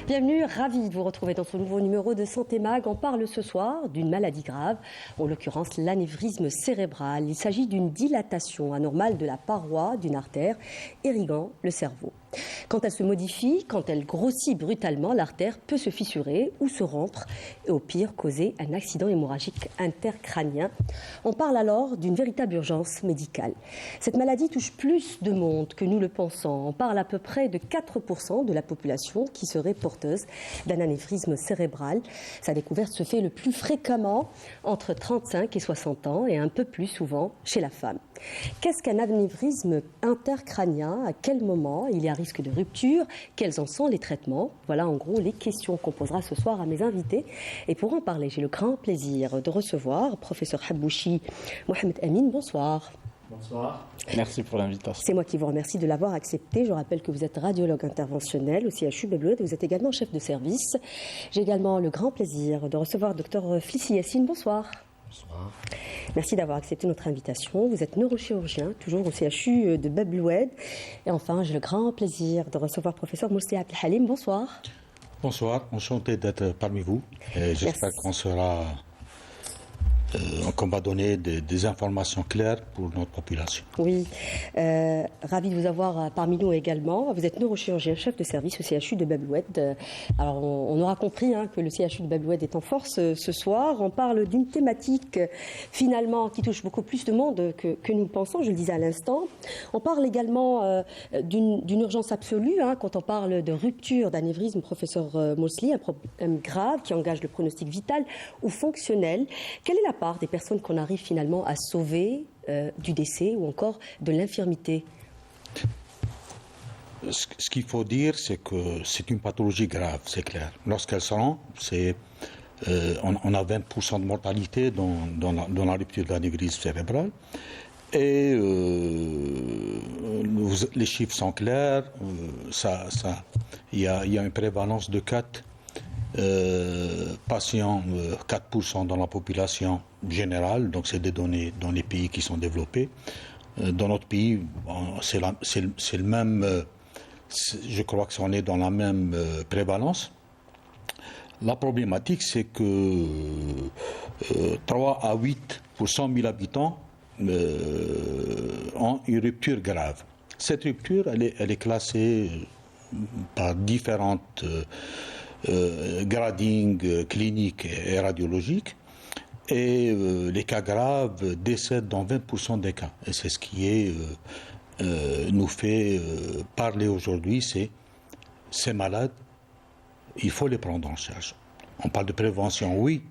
Bienvenue, ravi de vous retrouver dans ce nouveau numéro de Santé Mag. On parle ce soir d'une maladie grave, en l'occurrence l'anévrisme cérébral. Il s'agit d'une dilatation anormale de la paroi d'une artère irriguant le cerveau. Quand elle se modifie, quand elle grossit brutalement, l'artère peut se fissurer ou se rompre et au pire causer un accident hémorragique intercrânien. On parle alors d'une véritable urgence médicale. Cette maladie touche plus de monde que nous le pensons. On parle à peu près de 4% de la population qui serait porteuse d'un anévrisme cérébral. Sa découverte se fait le plus fréquemment entre 35 et 60 ans et un peu plus souvent chez la femme. Qu'est-ce qu'un anévrisme intercrânien? À quel moment il y a risque de rupture? Quels en sont les traitements? Voilà en gros les questions qu'on posera ce soir à mes invités. Et pour en parler, j'ai le grand plaisir de recevoir professeur Habouchi Mohamed Amin. Bonsoir. Bonsoir. Merci pour l'invitation. C'est moi qui vous remercie de l'avoir accepté. Je rappelle que vous êtes radiologue interventionnel au CHU Bebloued. Vous êtes également chef de service. J'ai également le grand plaisir de recevoir Dr Flissi Yassine. Bonsoir. Bonsoir. Merci d'avoir accepté notre invitation. Vous êtes neurochirurgien, toujours au CHU de Bebloued. Et enfin, j'ai le grand plaisir de recevoir professeur Mousli Abdelhalim. Bonsoir. Bonsoir, enchanté d'être parmi vous. J'espère qu'on sera... qu'on va donner des informations claires pour notre population. Oui, ravi de vous avoir parmi nous également. Vous êtes neurochirurgien, chef de service au CHU de Bebloued. Alors, on aura compris que le CHU de Bebloued est en force ce soir. On parle d'une thématique finalement qui touche beaucoup plus de monde que nous pensons, je le disais à l'instant. On parle également d'une urgence absolue quand on parle de rupture d'anévrisme, professeur Mousli, un problème grave qui engage le pronostic vital ou fonctionnel. Quelle est la part des personnes qu'on arrive finalement à sauver du décès ou encore de l'infirmité? Ce qu'il faut dire, c'est que c'est une pathologie grave, c'est clair. Lorsqu'elle se rend, on a 20% de mortalité dans la rupture de l'anévrisme cérébral. Et les chiffres sont clairs. Il y a une prévalence de 4 patients, 4% dans la population générale, donc c'est des données dans les pays qui sont développés. Dans notre pays, c'est le même, je crois que on est dans la même prévalence. La problématique, c'est que 3 à 8 pour 100 000 habitants ont une rupture grave. Cette rupture, elle est classée par différentes grading clinique et radiologique, et les cas graves décèdent dans 20% des cas. Et c'est ce qui nous fait parler aujourd'hui, c'est ces malades, il faut les prendre en charge. On parle de prévention, oui,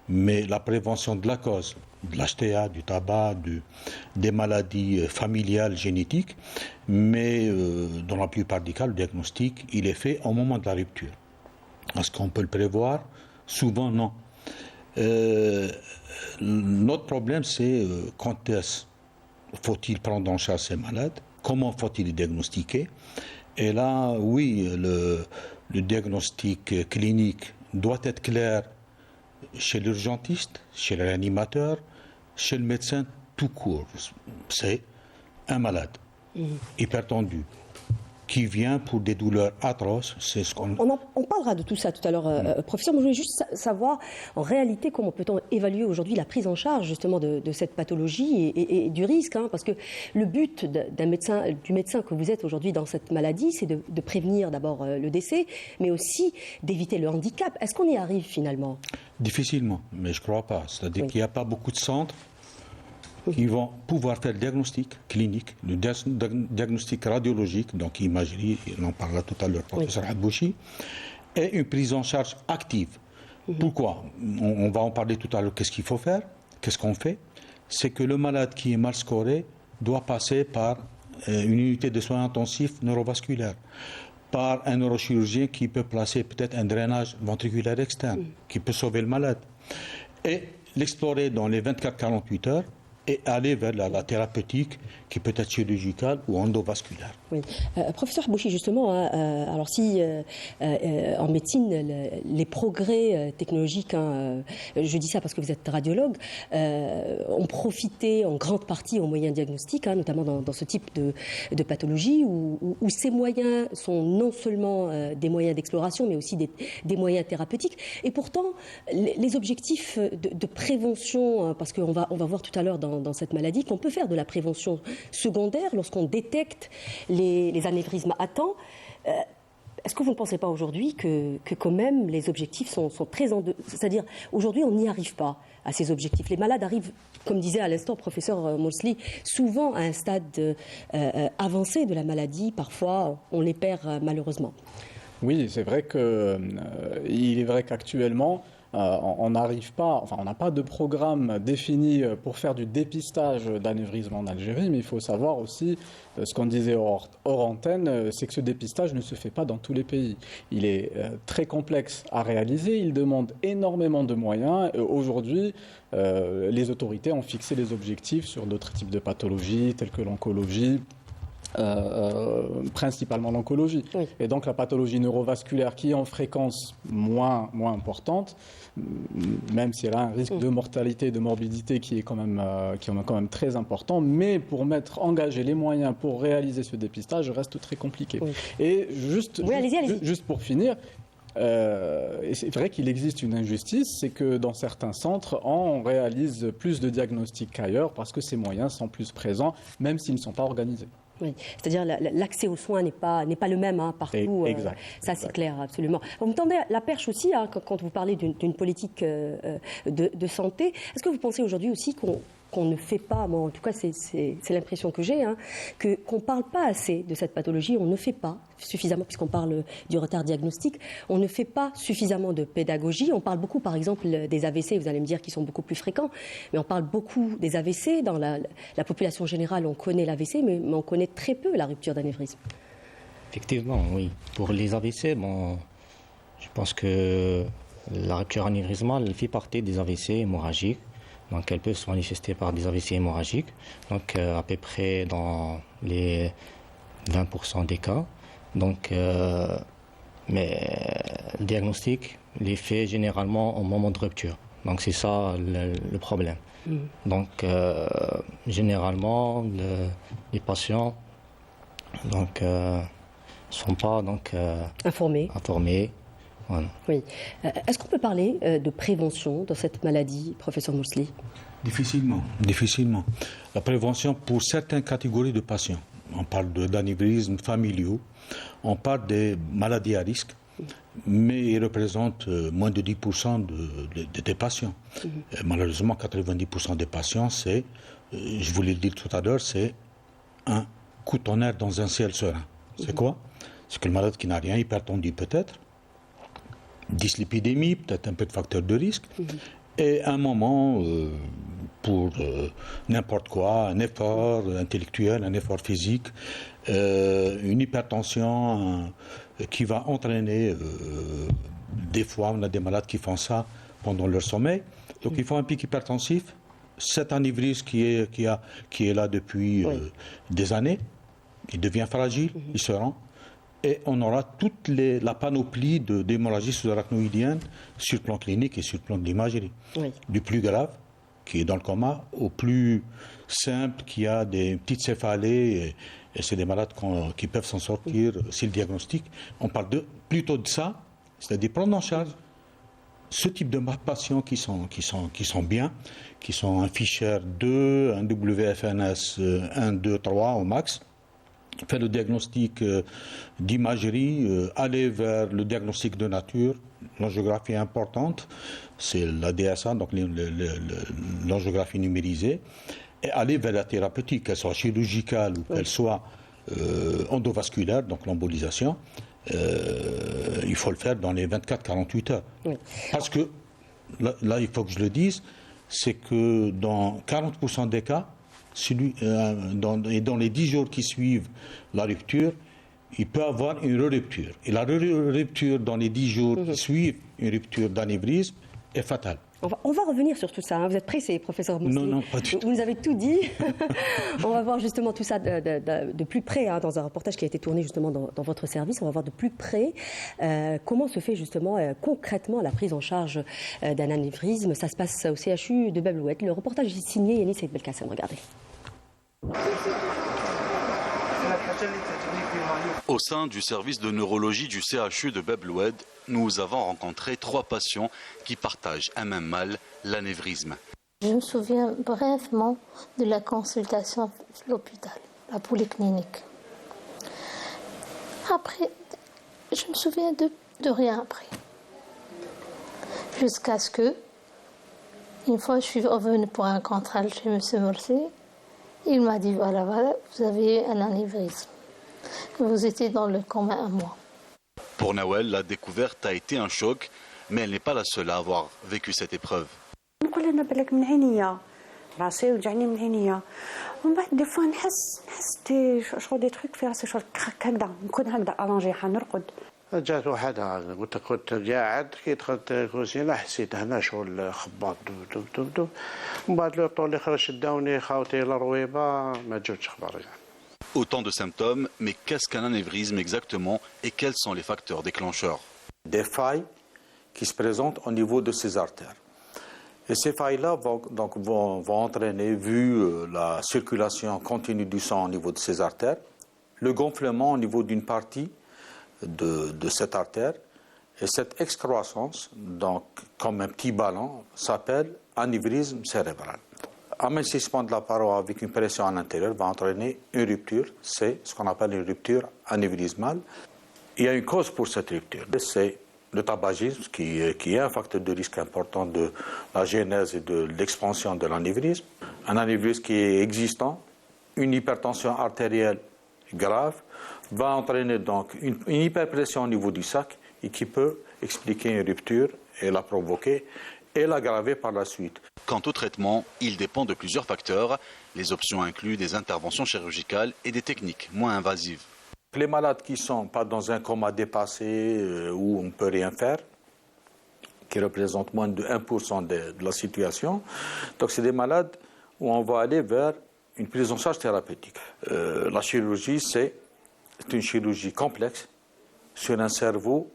mais la prévention de la cause, de l'HTA, du tabac, des maladies familiales, génétiques, mais dans la plupart des cas, le diagnostic, il est fait au moment de la rupture. Est-ce qu'on peut le prévoir? Souvent, non. Notre problème, c'est quand est-ce faut-il prendre en charge ces malades? Comment faut-il les diagnostiquer? Et là, oui, le diagnostic clinique doit être clair chez l'urgentiste, chez le réanimateur, chez le médecin tout court. C'est un malade, hypertendu, qui vient pour des douleurs atroces. C'est ce qu'on... On parlera de tout ça tout à l'heure, professeur. Mais je voulais juste savoir, en réalité, comment peut-on évaluer aujourd'hui la prise en charge justement de cette pathologie et du risque, parce que le but du médecin que vous êtes aujourd'hui dans cette maladie, c'est de prévenir d'abord le décès, mais aussi d'éviter le handicap. Est-ce qu'on y arrive finalement? Difficilement, mais je ne crois pas. C'est-à-dire qu'il n'y a pas beaucoup de centres qui vont pouvoir faire le diagnostic clinique, le diagnostic radiologique, donc imagerie, on en parlera tout à l'heure, professeur Habouchi, et une prise en charge active. Pourquoi? On va en parler tout à l'heure. Qu'est-ce qu'il faut faire? Qu'est-ce qu'on fait? C'est que le malade qui est mal scoré doit passer par une unité de soins intensifs neurovasculaires, par un neurochirurgien qui peut placer peut-être un drainage ventriculaire externe, qui peut sauver le malade, et l'explorer dans les 24-48 heures, et aller vers la thérapeutique qui peut être chirurgicale ou endovasculaire. Oui. Professeur Bouchy, justement, alors si en médecine, les progrès technologiques, je dis ça parce que vous êtes radiologue, ont profité en grande partie aux moyens diagnostiques, notamment dans ce type de pathologie, où ces moyens sont non seulement des moyens d'exploration, mais aussi des moyens thérapeutiques. Et pourtant, les objectifs de prévention, parce qu'on va voir tout à l'heure dans cette maladie qu'on peut faire de la prévention secondaire lorsqu'on détecte les anévrismes à temps. Est-ce que vous ne pensez pas aujourd'hui que quand même les objectifs sont très c'est-à-dire aujourd'hui on n'y arrive pas à ces objectifs. Les malades arrivent, comme disait à l'instant professeur Mosley, souvent à un stade avancé de la maladie. Parfois on les perd malheureusement. Oui, c'est vrai il est vrai qu'actuellement, on n'arrive pas, enfin, on n'a pas de programme défini pour faire du dépistage d'anévrisme en Algérie, mais il faut savoir aussi, ce qu'on disait hors antenne, c'est que ce dépistage ne se fait pas dans tous les pays. Il est très complexe à réaliser, il demande énormément de moyens. Aujourd'hui, les autorités ont fixé les objectifs sur d'autres types de pathologies, telles que l'oncologie, principalement l'oncologie. Oui. Et donc la pathologie neurovasculaire qui est en fréquence moins importante, même si elle a un risque de mortalité et de morbidité qui est quand même très important, mais pour engager les moyens pour réaliser ce dépistage reste très compliqué. Oui. Et juste pour finir, et c'est vrai qu'il existe une injustice, c'est que dans certains centres, on réalise plus de diagnostics qu'ailleurs parce que ces moyens sont plus présents, même s'ils ne sont pas organisés. Oui, c'est-à-dire l'accès aux soins n'est pas le même partout. Exact. Ça, c'est clair, absolument. Vous me tendez la perche aussi quand vous parlez d'une politique de santé. Est-ce que vous pensez aujourd'hui aussi qu'on ne fait pas, moi en tout cas c'est l'impression que j'ai, qu'on ne parle pas assez de cette pathologie, on ne fait pas suffisamment, puisqu'on parle du retard diagnostique, on ne fait pas suffisamment de pédagogie. On parle beaucoup par exemple des AVC, vous allez me dire qu'ils sont beaucoup plus fréquents, mais on parle beaucoup des AVC. Dans la population générale, on connaît l'AVC, mais on connaît très peu la rupture d'anévrisme. Effectivement, oui. Pour les AVC, je pense que la rupture anévrismale fait partie des AVC hémorragiques. Donc, elle peut se manifester par des AVC hémorragiques, donc à peu près dans les 20% des cas. Donc, mais le diagnostic est fait généralement au moment de rupture. Donc, c'est ça le problème. Donc, généralement, les patients sont pas informés. Voilà. Oui. Est-ce qu'on peut parler de prévention dans cette maladie, professeur Mosley ? Difficilement. La prévention pour certaines catégories de patients. On parle d'anévrismes familiaux, on parle des maladies à risque, mais ils représentent moins de 10% des patients. Malheureusement, 90% des patients, je voulais le dire tout à l'heure, c'est un coup de tonnerre dans un ciel serein. C'est quoi ? C'est que le malade qui n'a rien, hypertendu peut-être, dyslipidémie, peut-être un peu de facteur de risque, et un moment pour n'importe quoi, un effort intellectuel, un effort physique, une hypertension qui va entraîner, des fois on a des malades qui font ça pendant leur sommeil, donc il faut un pic hypertensif, cet anévrisme qui est là depuis des années, il devient fragile, il se rend. Et on aura toute la panoplie d'hémorragie sous-arachnoïdienne sur le plan clinique et sur le plan de l'imagerie. Oui. Du plus grave, qui est dans le coma, au plus simple, qui a des petites céphalées, et c'est des malades qui peuvent s'en sortir si le diagnostic. On parle plutôt de ça, c'est-à-dire prendre en charge ce type de patients qui sont bien, qui sont un Fischer 2, un WFNS 1, 2, 3 au max. Faire le diagnostic d'imagerie, aller vers le diagnostic de nature, l'angiographie est importante, c'est la DSA, donc l'angiographie numérisée, et aller vers la thérapeutique, qu'elle soit chirurgicale ou qu'elle soit endovasculaire, donc l'embolisation, il faut le faire dans les 24-48 heures. Oui. Parce que, là, il faut que je le dise, c'est que dans 40% des cas, dans les 10 jours qui suivent la rupture, il peut avoir une rupture. Et la rupture dans les 10 jours qui suivent une rupture d'anévrisme est fatale. On va revenir sur tout ça. Hein. Vous êtes pressé, professeur Moussi. Non, pas du tout. Vous nous avez tout dit. On va voir justement tout ça de plus près, hein, dans un reportage qui a été tourné justement dans votre service. On va voir de plus près comment se fait justement concrètement la prise en charge d'un anévrisme. Ça se passe au CHU de Bab-el-Oued. Le reportage est signé Yanis Saïd Belkacem. Regardez. Au sein du service de neurologie du CHU de Bab-el-Oued, nous avons rencontré 3 patients qui partagent un même mal, l'anévrisme. Je me souviens brièvement de la consultation à l'hôpital, la polyclinique. Après, je me souviens de rien après. Jusqu'à ce que, une fois, je suis revenue pour un contrôle chez M. Morsi. Il m'a dit, voilà, vous avez un anévrisme. Vous étiez dans le coma un mois. Pour Nawel, la découverte a été un choc, mais elle n'est pas la seule à avoir vécu cette épreuve. نقول انا بالك من عينيا راسي وجعني من عينيا ومن بعد دي فوا نحس شغل دي تروك في راسي شغل هكذا نكون هكذا الونجي حنرقد. جات وحدها كنت قاعد كي دخلت الكوزينه حسيت هنا شغل خباط دب من بعد لو طولي خرج داوني خاوتي الرويبه ما جاتش خبر يعني. Autant de symptômes, mais qu'est-ce qu'un anévrisme exactement et quels sont les facteurs déclencheurs? Des failles qui se présentent au niveau de ces artères. Et ces failles-là vont entraîner, vu la circulation continue du sang au niveau de ces artères, le gonflement au niveau d'une partie de cette artère. Et cette excroissance, donc comme un petit ballon, s'appelle anévrisme cérébral. Amincissement de la paroi avec une pression à l'intérieur va entraîner une rupture, c'est ce qu'on appelle une rupture anévrismale. Il y a une cause pour cette rupture, c'est le tabagisme qui est un facteur de risque important de la genèse et de l'expansion de l'anévrisme. Un anévrisme qui est existant, une hypertension artérielle grave, va entraîner donc une hyperpression au niveau du sac et qui peut expliquer une rupture et la provoquer et l'aggraver par la suite. Quant au traitement, il dépend de plusieurs facteurs. Les options incluent des interventions chirurgicales et des techniques moins invasives. Les malades qui ne sont pas dans un coma dépassé où on ne peut rien faire, qui représentent moins de 1% de la situation, donc c'est des malades où on va aller vers une prise en charge thérapeutique. La chirurgie, c'est une chirurgie complexe sur un cerveau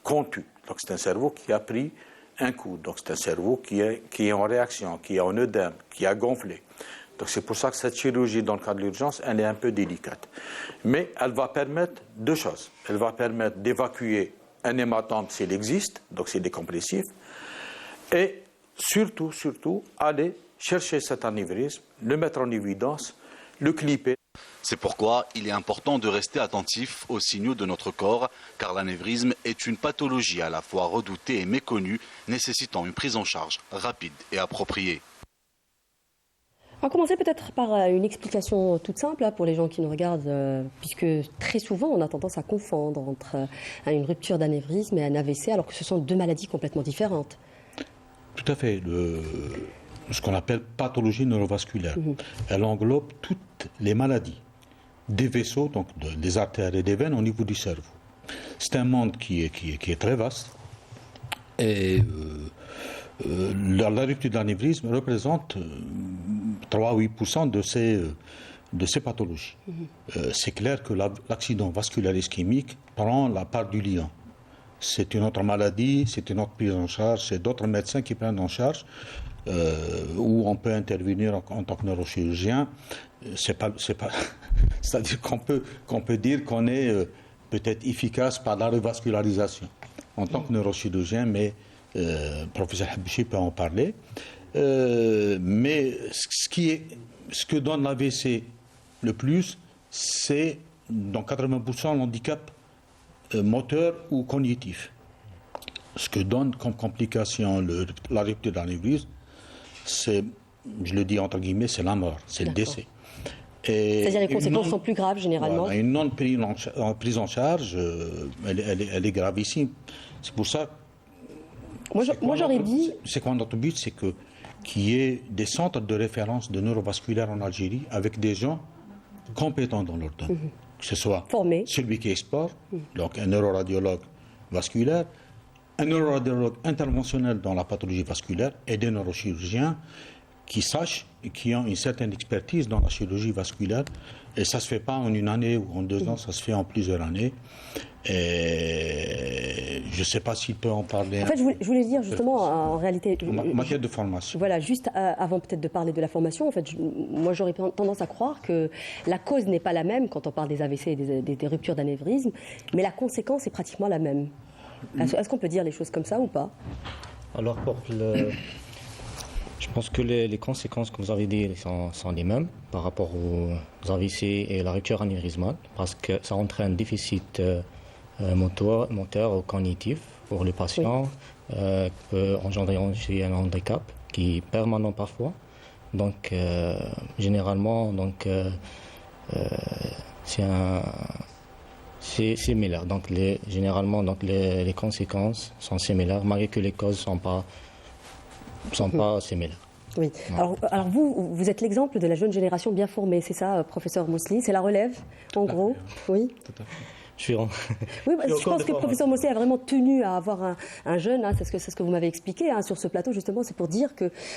contu. Donc c'est un cerveau qui a pris un coup. Donc c'est un cerveau qui est en réaction, qui est en œdème, qui a gonflé. Donc c'est pour ça que cette chirurgie, dans le cas de l'urgence, elle est un peu délicate. Mais elle va permettre 2 choses. Elle va permettre d'évacuer un hématome s'il existe, donc c'est décompressif, et surtout, aller chercher cet anévrisme, le mettre en évidence, le clipper. C'est pourquoi il est important de rester attentif aux signaux de notre corps, car l'anévrisme est une pathologie à la fois redoutée et méconnue, nécessitant une prise en charge rapide et appropriée. On va commencer peut-être par une explication toute simple pour les gens qui nous regardent, puisque très souvent on a tendance à confondre entre une rupture d'anévrisme et un AVC, alors que ce sont 2 maladies complètement différentes. Tout à fait. Ce qu'on appelle pathologie neurovasculaire. Elle englobe toutes les maladies des vaisseaux, donc des artères et des veines au niveau du cerveau. C'est un monde qui est très vaste. Et la rupture de l'anévrisme représente 3 à 8% de ces pathologies. C'est clair que l'accident vasculaire ischémique prend la part du lion. C'est une autre maladie, c'est une autre prise en charge, c'est d'autres médecins qui prennent en charge, où on peut intervenir en tant que neurochirurgien. C'est-à-dire qu'on peut dire qu'on est peut-être efficace par la revascularisation en tant que neurochirurgien, mais professeur Habibchi peut en parler. Mais ce que donne l'AVC le plus, c'est dans 80% l'handicap moteur ou cognitif. Ce que donne comme complication la rupture de l'anévrisme, c'est, je le dis entre guillemets, c'est la mort, c'est le décès. C'est-à-dire les conséquences sont plus graves généralement. Voilà, une non-prise en charge, elle est gravissime. C'est pour ça. Moi j'aurais dit. C'est quoi notre but, c'est qu'il y ait des centres de référence de neurovasculaire en Algérie avec des gens compétents dans leur domaine. Que ce soit formés, celui qui exporte, donc un neuroradiologue vasculaire, un neuroradiologue interventionnel dans la pathologie vasculaire et des neurochirurgiens qui sachent et qui ont une certaine expertise dans la chirurgie vasculaire. Et ça ne se fait pas en une année ou en 2 ans, ça se fait en plusieurs années. Et je ne sais pas s'il peut en parler. En fait, je voulais dire justement, en réalité... En matière de formation. Voilà, juste avant peut-être de parler de la formation, en fait, moi j'aurais tendance à croire que la cause n'est pas la même quand on parle des AVC et des ruptures d'anévrisme, mais la conséquence est pratiquement la même. Est-ce qu'on peut dire les choses comme ça ou pas? Alors, je pense que les conséquences que vous avez dit sont les mêmes par rapport aux AVC et la rupture anévrismale, parce que ça entraîne un déficit moteur ou cognitif pour le patient, peut engendrer aussi un handicap qui est permanent parfois. Donc, généralement, c'est similaire. Donc, généralement, les conséquences sont similaires, malgré que les causes ne sont pas similaires. Oui. Alors vous êtes l'exemple de la jeune génération bien formée, c'est ça, professeur Mously? C'est la relève, en gros? Oui. Tout à fait. Oui, je pense que le professeur Mously a vraiment tenu à avoir un jeune, c'est ce que vous m'avez expliqué sur ce plateau, justement, c'est pour dire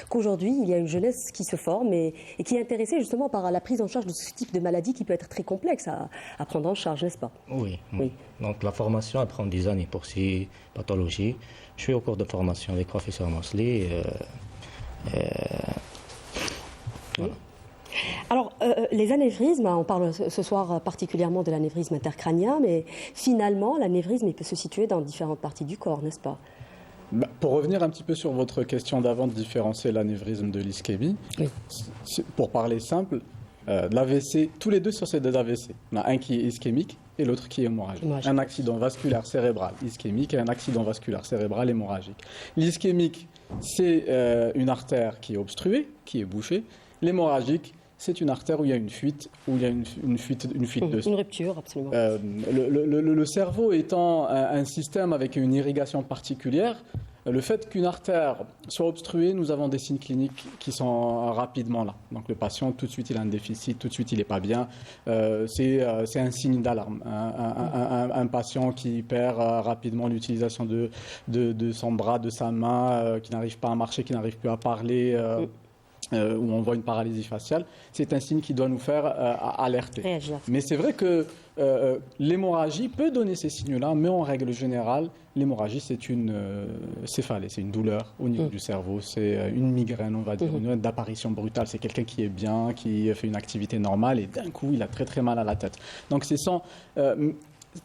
qu'aujourd'hui, il y a une jeunesse qui se forme et qui est intéressée justement par la prise en charge de ce type de maladie qui peut être très complexe à prendre en charge, n'est-ce pas? Oui. Donc la formation, elle prend des années pour ces pathologies. Je suis au cours de formation avec le professeur Mously. Voilà. Alors, les anévrismes, on parle ce soir particulièrement de l'anévrisme intercrânien, mais finalement, l'anévrisme, il peut se situer dans différentes parties du corps, n'est-ce pas? Pour revenir un petit peu sur votre question d'avant de différencier l'anévrisme de l'ischémie, pour parler simple, l'AVC, tous les deux sur ces deux AVC, il y en a un qui est ischémique et l'autre qui est hémorragique. Un accident vasculaire cérébral ischémique et un accident vasculaire cérébral hémorragique. L'ischémique, c'est une artère qui est obstruée, qui est bouchée. L'hémorragique, c'est une artère où il y a une fuite, une fuite de sang. Une rupture, absolument. Le cerveau étant un système avec une irrigation particulière, le fait qu'une artère soit obstruée, nous avons des signes cliniques qui sont rapidement là. Donc le patient, tout de suite, il a un déficit, tout de suite, il n'est pas bien. C'est un signe d'alarme. Un patient qui perd rapidement l'utilisation de son bras, de sa main, qui n'arrive pas à marcher, qui n'arrive plus à parler... où on voit une paralysie faciale, c'est un signe qui doit nous faire alerter. Réagir. Mais c'est vrai que l'hémorragie peut donner ces signes-là, mais en règle générale, l'hémorragie, c'est une céphalée, c'est une douleur au niveau du cerveau, c'est une migraine, on va dire, une d'apparition brutale. C'est quelqu'un qui est bien, qui fait une activité normale et d'un coup, il a très très mal à la tête. Donc c'est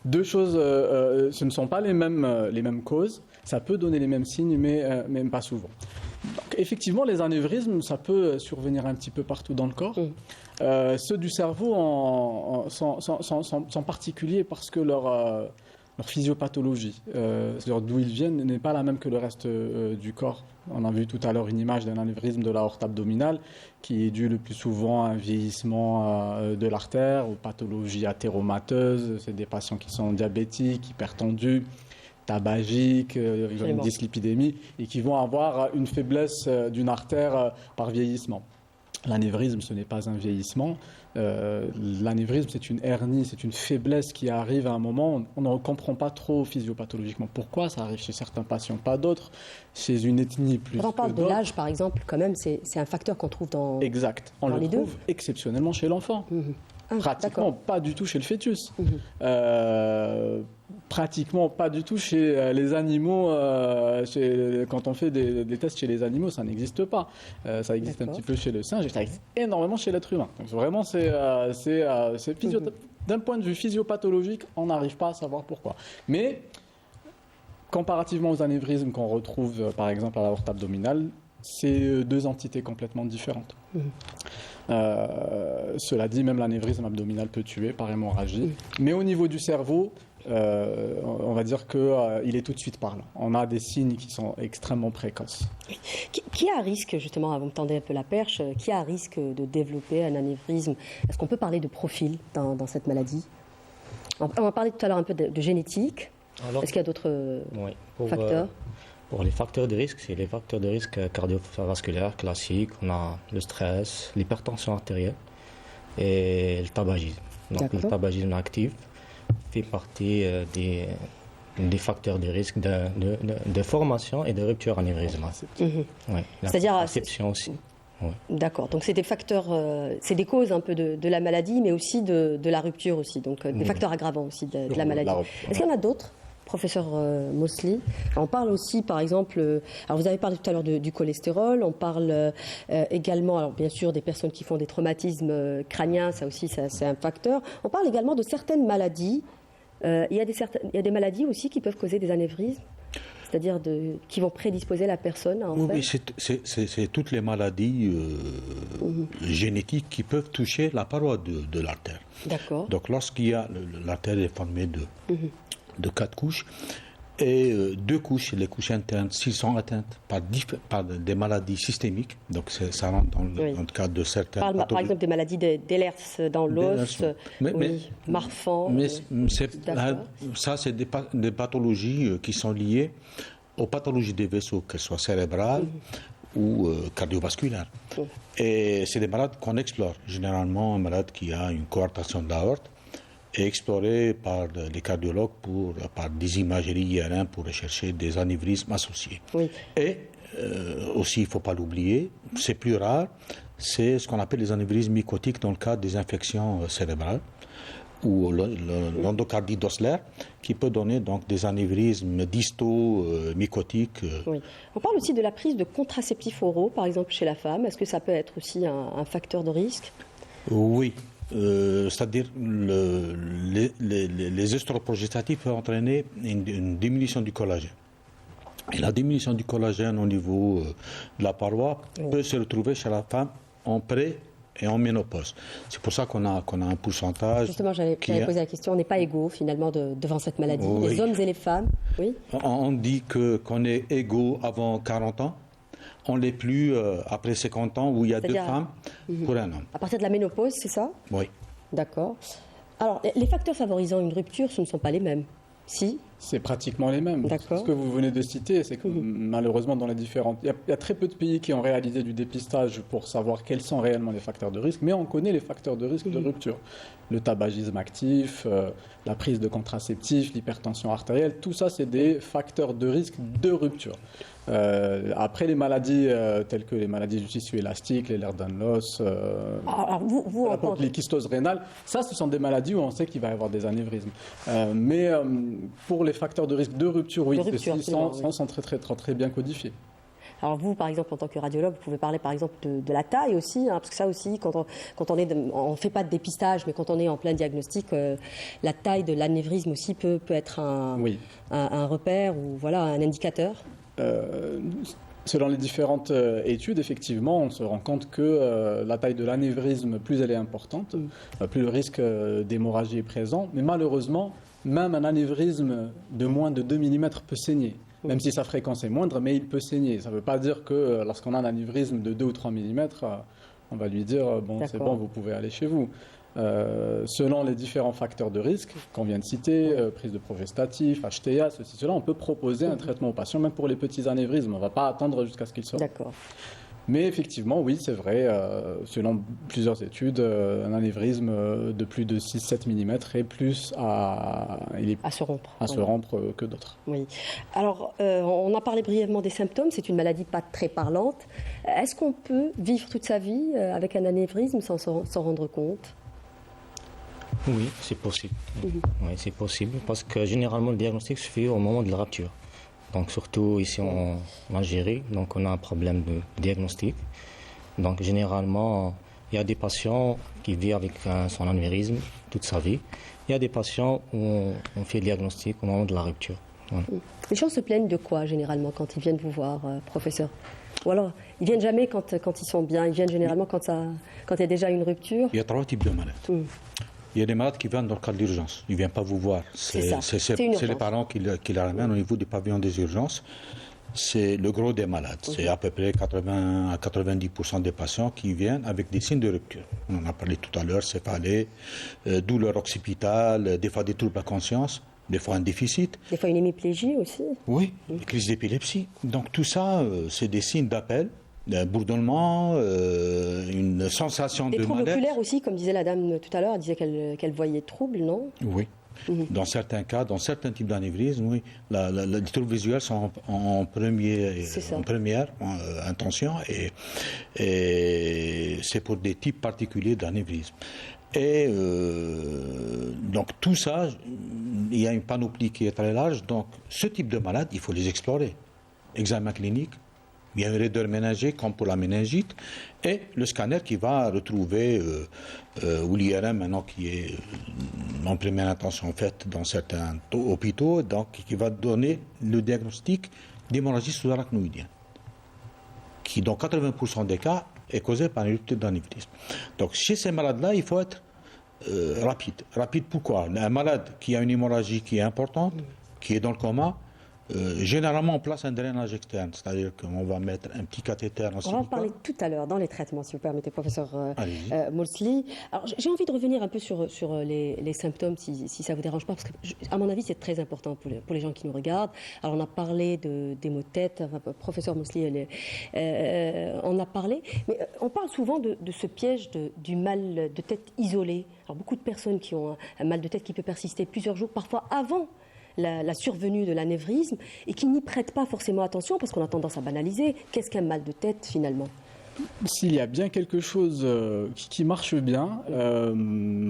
deux choses, ce ne sont pas les mêmes causes, ça peut donner les mêmes signes, mais même pas souvent. Donc, effectivement, les anévrismes, ça peut survenir un petit peu partout dans le corps. Ceux du cerveau sont particuliers parce que leur physiopathologie, c'est-à-dire d'où ils viennent, n'est pas la même que le reste du corps. On a vu tout à l'heure une image d'un anévrisme de l'aorte abdominale qui est dû le plus souvent à un vieillissement de l'artère, aux pathologies athéromateuses. C'est des patients qui sont diabétiques, hypertendus, tabagiques, une dyslipidémie et qui vont avoir une faiblesse d'une artère par vieillissement. L'anévrisme, ce n'est pas un vieillissement. L'anévrisme, c'est une hernie, c'est une faiblesse qui arrive à un moment. On ne comprend pas trop physiopathologiquement pourquoi ça arrive chez certains patients, pas d'autres, chez une ethnie plus. Quand on parle de l'âge, par exemple, quand même, c'est un facteur qu'on trouve dans. Exact. On le trouve exceptionnellement chez l'enfant. Pratiquement pas du tout chez le fœtus. Pratiquement pas du tout chez les animaux. Quand on fait des tests chez les animaux, ça n'existe pas. Ça existe un petit peu chez le singe et ça existe énormément chez l'être humain. Donc vraiment, d'un point de vue physiopathologique, on n'arrive pas à savoir pourquoi. Mais comparativement aux anévrismes qu'on retrouve par exemple à l'aorte abdominale, c'est deux entités complètement différentes. Cela dit, même l'anévrisme abdominal peut tuer par hémorragie. Mais au niveau du cerveau, on va dire qu'il est tout de suite parlant. On a des signes qui sont extrêmement précoces. Qui a risque, justement, vous me tendez un peu la perche, qui a risque de développer un anévrisme? Est-ce qu'on peut parler de profil dans cette maladie? On a parlé tout à l'heure un peu de génétique. Est-ce qu'il y a d'autres facteurs? Pour les facteurs de risque, c'est les facteurs de risque cardiovasculaires classiques. On a le stress, l'hypertension artérielle et le tabagisme. Donc le tabagisme actif fait partie des facteurs de risque de formation et de rupture anévrismale. Ouais, la C'est-à-dire, perception aussi. Ouais. D'accord, donc c'est des facteurs, c'est des causes un peu de la maladie, mais aussi de la rupture aussi, donc des facteurs aggravants aussi de la maladie. Est-ce qu'il y en a d'autres, professeur Mosley? On parle aussi, par exemple, alors vous avez parlé tout à l'heure du cholestérol, on parle également, alors bien sûr, des personnes qui font des traumatismes crâniens, ça aussi c'est un facteur. On parle également de certaines maladies. Il y a des maladies aussi qui peuvent causer des anévrismes, c'est-à-dire qui vont prédisposer la personne à en faire. C'est toutes les maladies génétiques qui peuvent toucher la paroi de l'artère. D'accord. Donc lorsqu'il y a l'artère est formée de 4 couches et 2 couches, les couches internes, s'ils sont atteintes par des maladies systémiques, donc ça rentre dans le cadre de certaines pathologies. Par exemple des maladies d'Ehlers dans l'os, Marfan. Ça, c'est des pathologies qui sont liées aux pathologies des vaisseaux, qu'elles soient cérébrales ou cardiovasculaires. Et c'est des malades qu'on explore. Généralement, un malade qui a une coartation de l'aorte est exploré par les cardiologues par des imageries IRM pour rechercher des anévrismes associés. Oui. Et aussi, il ne faut pas l'oublier, c'est plus rare, c'est ce qu'on appelle les anévrismes mycotiques dans le cadre des infections cérébrales ou l'endocardite d'Osler, qui peut donner donc des anévrismes distaux mycotiques. Oui. On parle aussi de la prise de contraceptifs oraux, par exemple chez la femme. Est-ce que ça peut être aussi un facteur de risque? Oui. C'est-à-dire les œstroprogestatifs peuvent entraîner une diminution du collagène. Et la diminution du collagène au niveau de la paroi peut se retrouver chez la femme en pré et en ménopause. C'est pour ça qu'on a un pourcentage. Justement, j'allais poser la question. On n'est pas égaux finalement devant cette maladie. Oui. Les hommes et les femmes. Oui. On dit qu'on est égaux avant 40 ans. On ne l'est plus après 50 ans où il y a 2 femmes pour un homme. À partir de la ménopause, c'est ça? Oui. D'accord. Alors, les facteurs favorisant une rupture, ce ne sont pas les mêmes. Si? C'est pratiquement les mêmes. D'accord. Ce que vous venez de citer, c'est que malheureusement, dans les différentes... Il y a très peu de pays qui ont réalisé du dépistage pour savoir quels sont réellement les facteurs de risque, mais on connaît les facteurs de risque de rupture. Le tabagisme actif, la prise de contraceptifs, l'hypertension artérielle, tout ça, c'est des facteurs de risque de rupture. Après, les maladies telles que les maladies du tissu élastique, les Ehlers-Danlos, les kystoses rénales, ça, ce sont des maladies où on sait qu'il va y avoir des anévrismes. Mais pour les facteurs de risque de rupture, oui, ceux-ci sont très bien codifiés. Alors vous, par exemple, en tant que radiologue, vous pouvez parler par exemple de la taille aussi, parce que ça aussi, quand on ne fait pas de dépistage, mais quand on est en plein diagnostic, la taille de l'anévrisme aussi peut être un repère ou voilà, un indicateur. Selon les différentes études, effectivement, on se rend compte que la taille de l'anévrisme, plus elle est importante, plus le risque d'hémorragie est présent. Mais malheureusement, même un anévrisme de moins de 2 mm peut saigner. Même si sa fréquence est moindre, mais il peut saigner. Ça ne veut pas dire que lorsqu'on a un anévrisme de 2 ou 3 mm, on va lui dire bon, c'est bon, vous pouvez aller chez vous. Selon les différents facteurs de risque qu'on vient de citer, prise de progestatif, HTA, ceci, cela, on peut proposer un traitement aux patients, même pour les petits anévrismes. On ne va pas attendre jusqu'à ce qu'ils sortent. D'accord. Mais effectivement, oui, c'est vrai, selon plusieurs études, un anévrisme de plus de 6-7 mm est plus à se rompre que d'autres. Oui. Alors, on a parlé brièvement des symptômes. C'est une maladie pas très parlante. Est-ce qu'on peut vivre toute sa vie avec un anévrisme sans s'en rendre compte? Oui, c'est possible. Oui, c'est possible parce que généralement, le diagnostic se fait au moment de la rupture. Donc surtout ici en Algérie, donc on a un problème de diagnostic. Donc généralement, il y a des patients qui vivent avec son anévrisme toute sa vie. Il y a des patients où on fait le diagnostic au moment de la rupture. Ouais. Les gens se plaignent de quoi généralement quand ils viennent vous voir, professeur? Ou alors, ils viennent jamais quand ils sont bien, ils viennent généralement quand il y a déjà une rupture? Il y a 3 types de malades. Il y a des malades qui viennent dans le cadre de l'urgence. Ils ne viennent pas vous voir. C'est les parents qui la ramènent au niveau du pavillon des urgences. C'est le gros des malades. C'est à peu près 80 à 90% des patients qui viennent avec des signes de rupture. On en a parlé tout à l'heure, céphalée, douleur occipitale, des fois des troubles à conscience, des fois un déficit. Des fois une hémiplégie aussi. Oui, des crises d'épilepsie. Donc tout ça, c'est des signes d'appel. Un bourdonnement, une sensation de mal-être. Des troubles oculaires aussi, comme disait la dame tout à l'heure, elle disait qu'elle voyait trouble, non? Oui, Dans certains cas, dans certains types d'anévrisme, oui, les troubles visuels sont en première intention et c'est pour des types particuliers d'anévrisme. Et donc tout ça, il y a une panoplie qui est très large. Donc ce type de malades, il faut les explorer. Examen clinique, il y a une raideur méningée comme pour la méningite, et le scanner qui va retrouver, ou l'IRM maintenant qui est en première intention faite dans certains hôpitaux, donc qui va donner le diagnostic d'hémorragie sous-arachnoïdienne, qui dans 80% des cas est causée par une rupture d'anévrisme. Donc chez ces malades-là, il faut être rapide. Rapide pourquoi? Un malade qui a une hémorragie qui est importante, qui est dans le coma, généralement on place un drainage externe, c'est-à-dire qu'on va mettre un petit cathéter en silicone. On va en parler tout à l'heure dans les traitements, si vous permettez, professeur Morsli. Alors j'ai envie de revenir un peu sur les symptômes, si ça ne vous dérange pas, parce que à mon avis c'est très important pour les gens qui nous regardent. Alors on a parlé des maux de tête, enfin, professeur Morsli on a parlé, mais on parle souvent de ce piège du mal de tête isolé. Alors beaucoup de personnes qui ont un mal de tête qui peut persister plusieurs jours, parfois avant la survenue de l'anévrisme, et qui n'y prêtent pas forcément attention parce qu'on a tendance à banaliser. Qu'est-ce qu'un mal de tête finalement ? S'il y a bien quelque chose qui marche bien,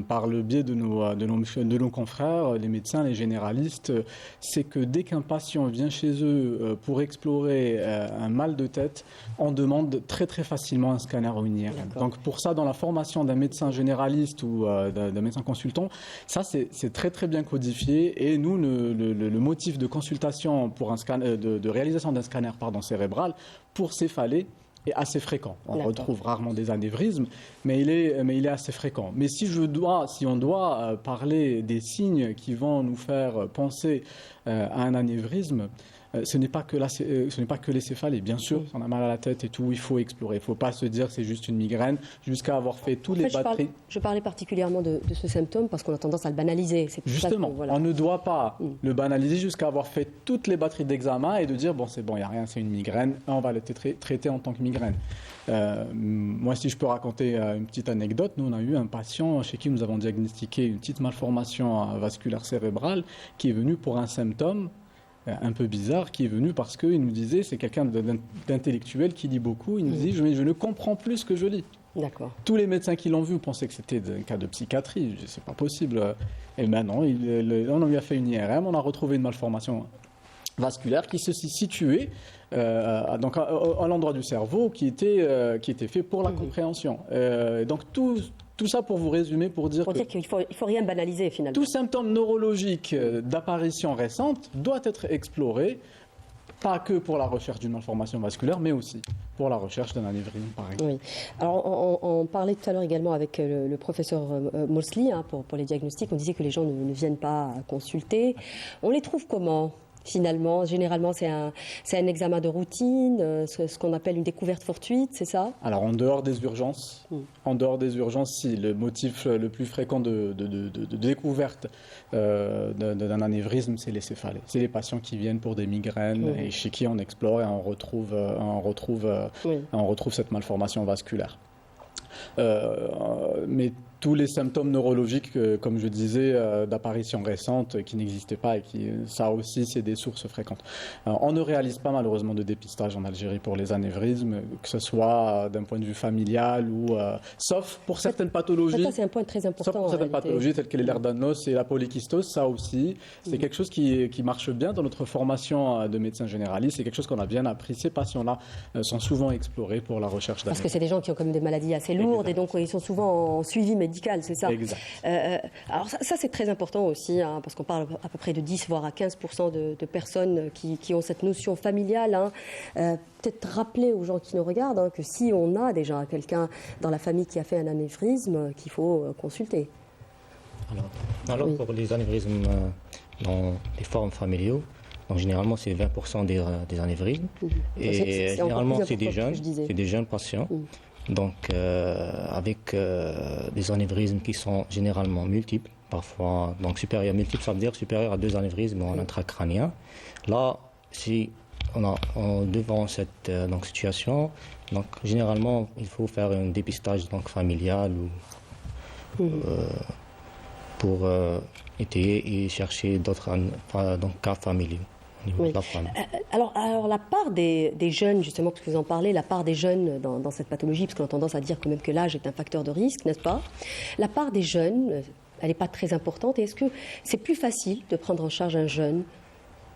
par le biais de nos confrères, les médecins, les généralistes, c'est que dès qu'un patient vient chez eux pour explorer un mal de tête, on demande très très facilement un scanner ou une IRM. Donc pour ça, dans la formation d'un médecin généraliste ou d'un médecin consultant, ça c'est très très bien codifié. Et nous, le motif de consultation pour un scanner, de réalisation d'un scanner cérébral pour céphalée, est assez fréquent. On retrouve rarement des anévrismes, mais il est assez fréquent. Mais si on doit parler des signes qui vont nous faire penser à un anévrisme, ce n'est pas que les céphalées. Bien sûr, on a mal à la tête et tout, il faut explorer. Il ne faut pas se dire que c'est juste une migraine jusqu'à avoir fait toutes les batteries. Je parlais particulièrement de ce symptôme parce qu'on a tendance à le banaliser. Justement, on ne doit pas le banaliser jusqu'à avoir fait toutes les batteries d'examen et de dire bon, c'est bon, il n'y a rien, c'est une migraine, on va le traiter en tant que migraine. Moi, si je peux raconter une petite anecdote, nous on a eu un patient chez qui nous avons diagnostiqué une petite malformation vasculaire cérébrale qui est venu pour un symptôme un peu bizarre, qui est venu parce qu'il nous disait, c'est quelqu'un d'intellectuel qui lit beaucoup, il nous dit je ne comprends plus ce que je lis. D'accord. Tous les médecins qui l'ont vu pensaient que c'était un cas de psychiatrie, c'est pas possible. Et maintenant, on lui a fait une IRM, on a retrouvé une malformation vasculaire qui se situait donc à l'endroit du cerveau qui était fait pour la compréhension. Donc tout ça pour vous résumer, pour dire qu'il faut rien banaliser finalement. Tout symptôme neurologique d'apparition récente doit être exploré, pas que pour la recherche d'une malformation vasculaire, mais aussi pour la recherche d'un anévrisme, par exemple. Oui. Alors, on parlait tout à l'heure également avec le professeur Morsli pour les diagnostics. On disait que les gens ne viennent pas consulter. On les trouve comment ? Finalement, généralement, c'est un examen de routine, ce qu'on appelle une découverte fortuite, c'est ça ? Alors, en dehors des urgences, si le motif le plus fréquent de découverte d'un anévrisme, c'est les céphalées. C'est les patients qui viennent pour des migraines et chez qui on explore et on retrouve cette malformation vasculaire. Mais tous les symptômes neurologiques, comme je disais, d'apparition récente qui n'existaient pas et ça aussi, c'est des sources fréquentes. On ne réalise pas malheureusement de dépistage en Algérie pour les anévrismes, que ce soit d'un point de vue familial ou sauf pour certaines pathologies. Ça, c'est un point très important. Sauf pour certaines pathologies telles que les l'erdannose et la polykystose, ça aussi, c'est quelque chose qui marche bien dans notre formation de médecins généralistes. C'est quelque chose qu'on a bien appris. Ces patients-là sont souvent explorés pour la recherche d'anévrisme. Parce que c'est des gens qui ont quand même des maladies assez lourdes. Exact. Et donc ils sont souvent en suivi médical, c'est ça. Exact. Alors ça c'est très important aussi, parce qu'on parle à peu près de 10 voire à 15% de personnes qui ont cette notion familiale. Peut-être rappeler aux gens qui nous regardent que si on a déjà quelqu'un dans la famille qui a fait un anévrisme, qu'il faut consulter. Alors pour les anévrismes dans les formes familiaux, donc généralement c'est 20% des anévrismes. Et généralement c'est des jeunes patients. Donc, avec des anévrismes qui sont généralement multiples, parfois, donc multiples, ça veut dire supérieur à 2 anévrismes en intracrânien. Là, si devant cette situation, donc généralement, il faut faire un dépistage familial ou pour étayer et chercher d'autres donc, cas familiaux au niveau Oui. de la femme. Alors la part des jeunes, justement, parce que vous en parlez, la part des jeunes dans cette pathologie, parce qu'on a tendance à dire quand même que l'âge est un facteur de risque, n'est-ce pas? La part des jeunes, elle n'est pas très importante. Et est-ce que c'est plus facile de prendre en charge un jeune,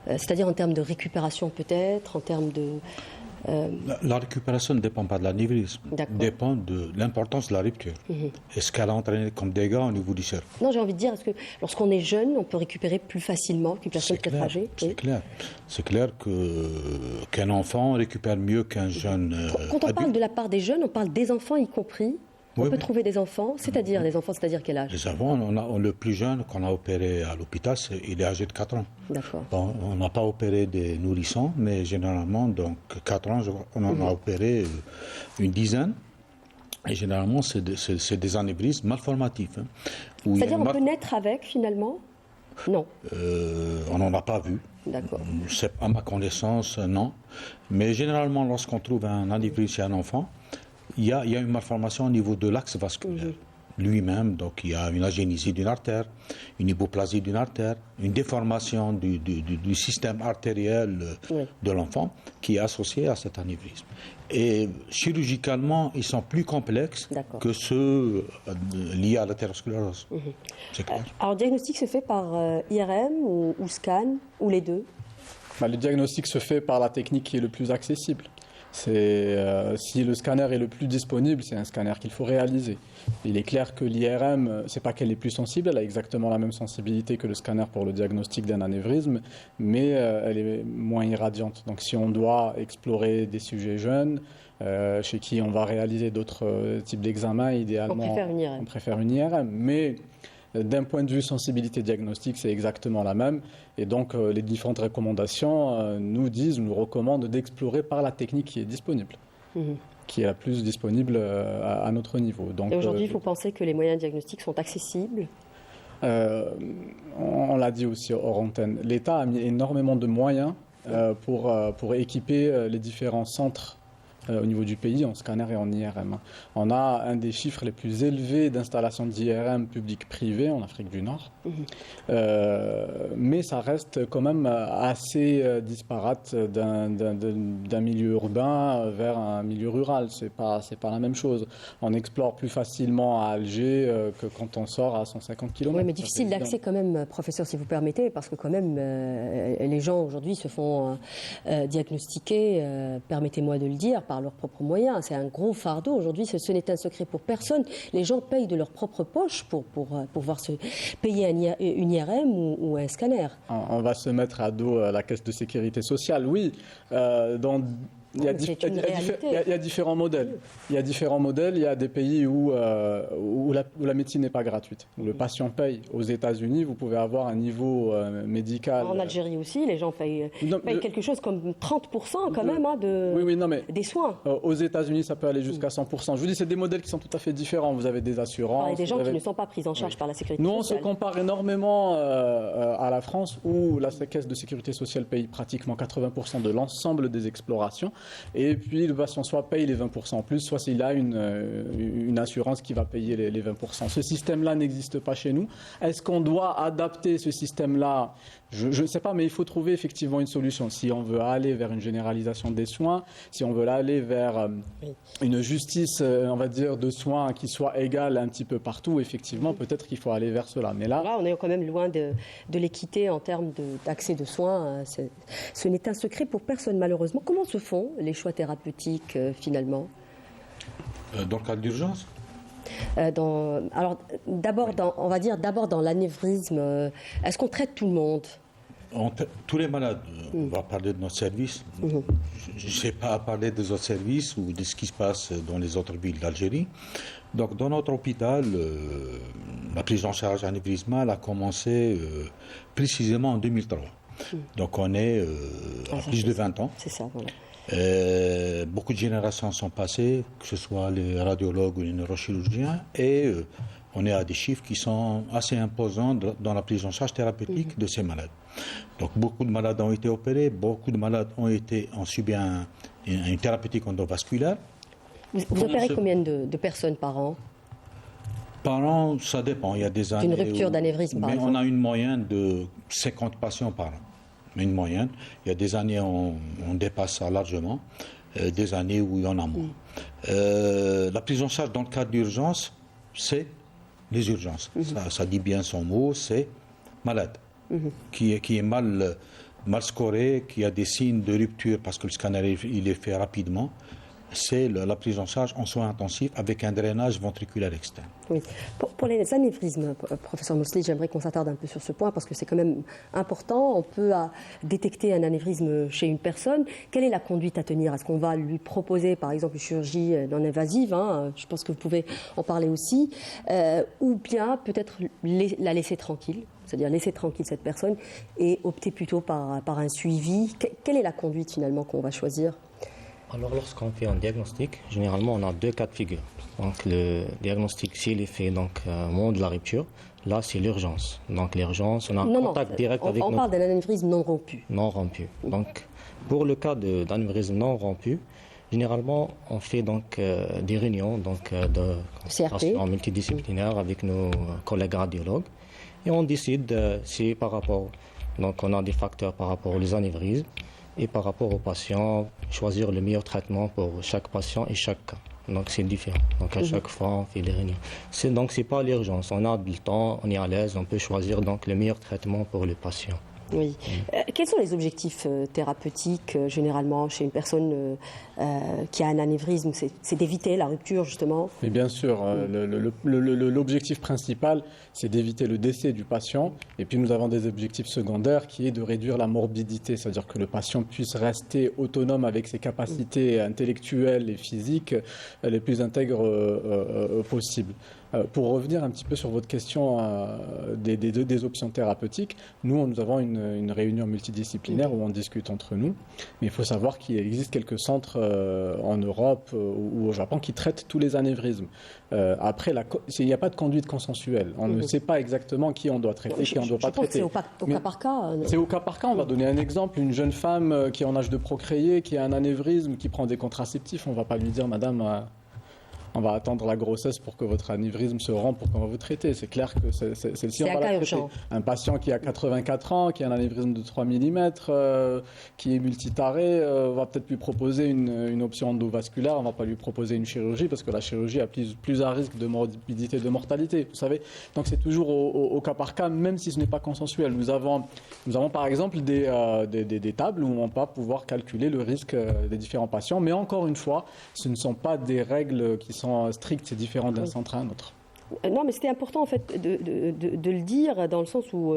c'est-à-dire en termes de récupération peut-être, en termes de... La récupération ne dépend pas de l'anévrisme, dépend de l'importance de la rupture. Et ce qu'elle a entraîné comme dégâts au niveau du cerveau. Non, j'ai envie de dire, est-ce que lorsqu'on est jeune, on peut récupérer plus facilement qu'une personne peut-être âgée? C'est clair. C'est clair qu'un enfant récupère mieux qu'un jeune Quand on parle adulte. de la part des jeunes, on parle des enfants y compris. On Oui, peut oui. trouver des enfants, c'est-à-dire des enfants, c'est-à-dire quel âge? Les enfants, le plus jeune qu'on a opéré à l'hôpital, il est âgé de 4 ans. D'accord. Bon, on n'a pas opéré des nourrissons, mais généralement, donc 4 ans, on en a opéré une dizaine. Et généralement, c'est des anévrismes malformatifs. Hein, où il y a C'est-à-dire une on peut naître avec finalement? Non. on n'en a pas vu. D'accord. À ma connaissance, non. Mais généralement, lorsqu'on trouve un anévrisme chez un enfant, il y a une malformation au niveau de l'axe vasculaire lui-même. Donc, il y a une agénésie d'une artère, une hypoplasie d'une artère, une déformation du système artériel de l'enfant qui est associée à cet anévrisme. Et chirurgicalement, ils sont plus complexes que ceux liés à l'athérosclérose. C'est clair. Alors, le diagnostic se fait par IRM ou scan, ou les deux? Le diagnostic se fait par la technique qui est le plus accessible. Si le scanner est le plus disponible, c'est un scanner qu'il faut réaliser. Il est clair que l'IRM, c'est pas qu'elle est plus sensible, elle a exactement la même sensibilité que le scanner pour le diagnostic d'un anévrisme, mais elle est moins irradiante. Donc si on doit explorer des sujets jeunes, chez qui on va réaliser d'autres types d'examens, idéalement, on préfère une IRM. Mais d'un point de vue sensibilité diagnostique, c'est exactement la même. Et donc, les différentes recommandations nous recommandent d'explorer par la technique qui est disponible, qui est la plus disponible à notre niveau. Donc, et aujourd'hui, il faut penser que les moyens diagnostiques sont accessibles? On l'a dit aussi hors antenne. L'État a mis énormément de moyens pour équiper les différents centres au niveau du pays en scanner et en IRM. On a un des chiffres les plus élevés d'installation d'IRM public-privé en Afrique du Nord. Mais ça reste quand même assez disparate d'un milieu urbain vers un milieu rural. C'est pas la même chose. On explore plus facilement à Alger que quand on sort à 150 km. Oui, mais difficile d'accès quand même, professeur, si vous permettez, parce que quand même, les gens aujourd'hui se font diagnostiquer, permettez-moi de le dire, par leurs propres moyens. C'est un gros fardeau. Aujourd'hui, ce n'est un secret pour personne. Les gens payent de leur propre poche pour pouvoir se payer une IRM ou un scanner. On va se mettre à dos la caisse de sécurité sociale, oui. Il y a différents modèles. Il y a différents modèles. Il y a des pays où la médecine n'est pas gratuite, où le patient paye. Aux États-Unis, vous pouvez avoir un niveau médical. En Algérie aussi, les gens payent quelque chose comme 30% quand même des soins. Aux États-Unis, ça peut aller jusqu'à 100%. Je vous dis, c'est des modèles qui sont tout à fait différents. Vous avez des assurances. Il y a des gens qui ne sont pas pris en charge par la sécurité sociale. Nous, on se compare énormément à la France, où la caisse de sécurité sociale paye pratiquement 80% de l'ensemble des explorations. Et puis le patient soit paye les 20% en plus, soit s'il a une assurance qui va payer les 20%. Ce système-là n'existe pas chez nous. Est-ce qu'on doit adapter ce système-là ? Je ne sais pas, mais il faut trouver effectivement une solution. Si on veut aller vers une généralisation des soins, si on veut aller vers une justice, on va dire, de soins qui soit égale un petit peu partout, effectivement, peut-être qu'il faut aller vers cela. Mais là, on est quand même loin de l'équité en termes d'accès de soins. Ce n'est un secret pour personne, malheureusement. Comment se font les choix thérapeutiques, finalement ? Dans le cadre d'urgence ? Alors, d'abord dans l'anévrisme, est-ce qu'on traite tout le monde ? Tous les malades, on va parler de notre service. Je ne sais pas parler des autres services ou de ce qui se passe dans les autres villes d'Algérie. Donc, dans notre hôpital, la prise en charge anévrismale a commencé précisément en 2003. Donc, on est à plus de 20 ans. C'est ça, voilà. Beaucoup de générations sont passées, que ce soit les radiologues ou les neurochirurgiens, et on est à des chiffres qui sont assez imposants dans la prise en charge thérapeutique de ces malades. Donc beaucoup de malades ont été opérés, beaucoup de malades ont subi une thérapeutique endovasculaire. Vous opérez combien de personnes par an ? Par an, ça dépend. Il y a des années. D'une rupture d'anévrisme, par mais exemple. on a une moyenne de 50 patients par an. Une moyenne. Il y a des années où on dépasse ça largement. Des années où il y en a moins. La prise en charge dans le cas d'urgence, c'est les urgences. Ça dit bien son mot, c'est malade. Qui est mal scoré, qui a des signes de rupture parce que le scanner il est fait rapidement. C'est la prise en charge en soins intensifs avec un drainage ventriculaire externe. Oui. Pour les anévrismes, professeur Mosley, j'aimerais qu'on s'attarde un peu sur ce point parce que c'est quand même important. On peut détecter un anévrisme chez une personne. Quelle est la conduite à tenir? Est-ce qu'on va lui proposer, par exemple, une chirurgie non invasive, hein, je pense que vous pouvez en parler aussi, ou bien peut-être la laisser tranquille, c'est-à-dire laisser tranquille cette personne et opter plutôt par un suivi. Quelle est la conduite finalement qu'on va choisir? Alors, lorsqu'on fait un diagnostic, généralement, on a deux cas de figure. Donc, le diagnostic, s'il est fait au moment de la rupture, là, c'est l'urgence. Donc, l'urgence, on a un contact direct avec on parle d'un anévrisme non rompu. Non rompu. Donc, pour le cas d'anévrisme non rompu, généralement, on fait des réunions de consultation multidisciplinaire avec nos collègues radiologues et on décide si par rapport, donc on a des facteurs par rapport aux anévrismes et par rapport aux patients, choisir le meilleur traitement pour chaque patient et chaque cas. Donc c'est différent. Donc à chaque fois, on fait des réunions. Donc c'est pas l'urgence. On a du temps, on est à l'aise, on peut choisir donc le meilleur traitement pour le patient. Oui. Quels sont les objectifs thérapeutiques généralement chez une personne qui a un anévrisme? C'est d'éviter la rupture justement? Mais bien sûr, l'objectif principal, c'est d'éviter le décès du patient. Et puis nous avons des objectifs secondaires qui est de réduire la morbidité, c'est-à-dire que le patient puisse rester autonome avec ses capacités intellectuelles et physiques les plus intègres possibles. Pour revenir un petit peu sur votre question des options thérapeutiques, nous avons une réunion multidisciplinaire où on discute entre nous. Mais il faut savoir qu'il existe quelques centres en Europe ou au Japon qui traitent tous les anévrismes. Après, il n'y a pas de conduite consensuelle. On ne sait pas exactement qui on doit traiter, qui on ne doit pas traiter. C'est au cas par cas. C'est au cas par cas. On va donner un exemple. Une jeune femme qui est en âge de procréer, qui a un anévrisme, qui prend des contraceptifs, on ne va pas lui dire, madame... on va attendre la grossesse pour que votre anévrisme se rende pour qu'on va vous traiter. C'est clair que celle-ci, on va la traiter. Un patient qui a 84 ans, qui a un anévrisme de 3 mm, qui est multitaré, on va peut-être lui proposer une option endovasculaire, on ne va pas lui proposer une chirurgie parce que la chirurgie a plus à risque de morbidité, de mortalité, vous savez. Donc c'est toujours au cas par cas, même si ce n'est pas consensuel. Nous avons par exemple des tables où on va pouvoir calculer le risque des différents patients, mais encore une fois, ce ne sont pas des règles qui sont strictes, c'est différent d'un centre à un autre. Non, mais c'était important en fait de le dire dans le sens où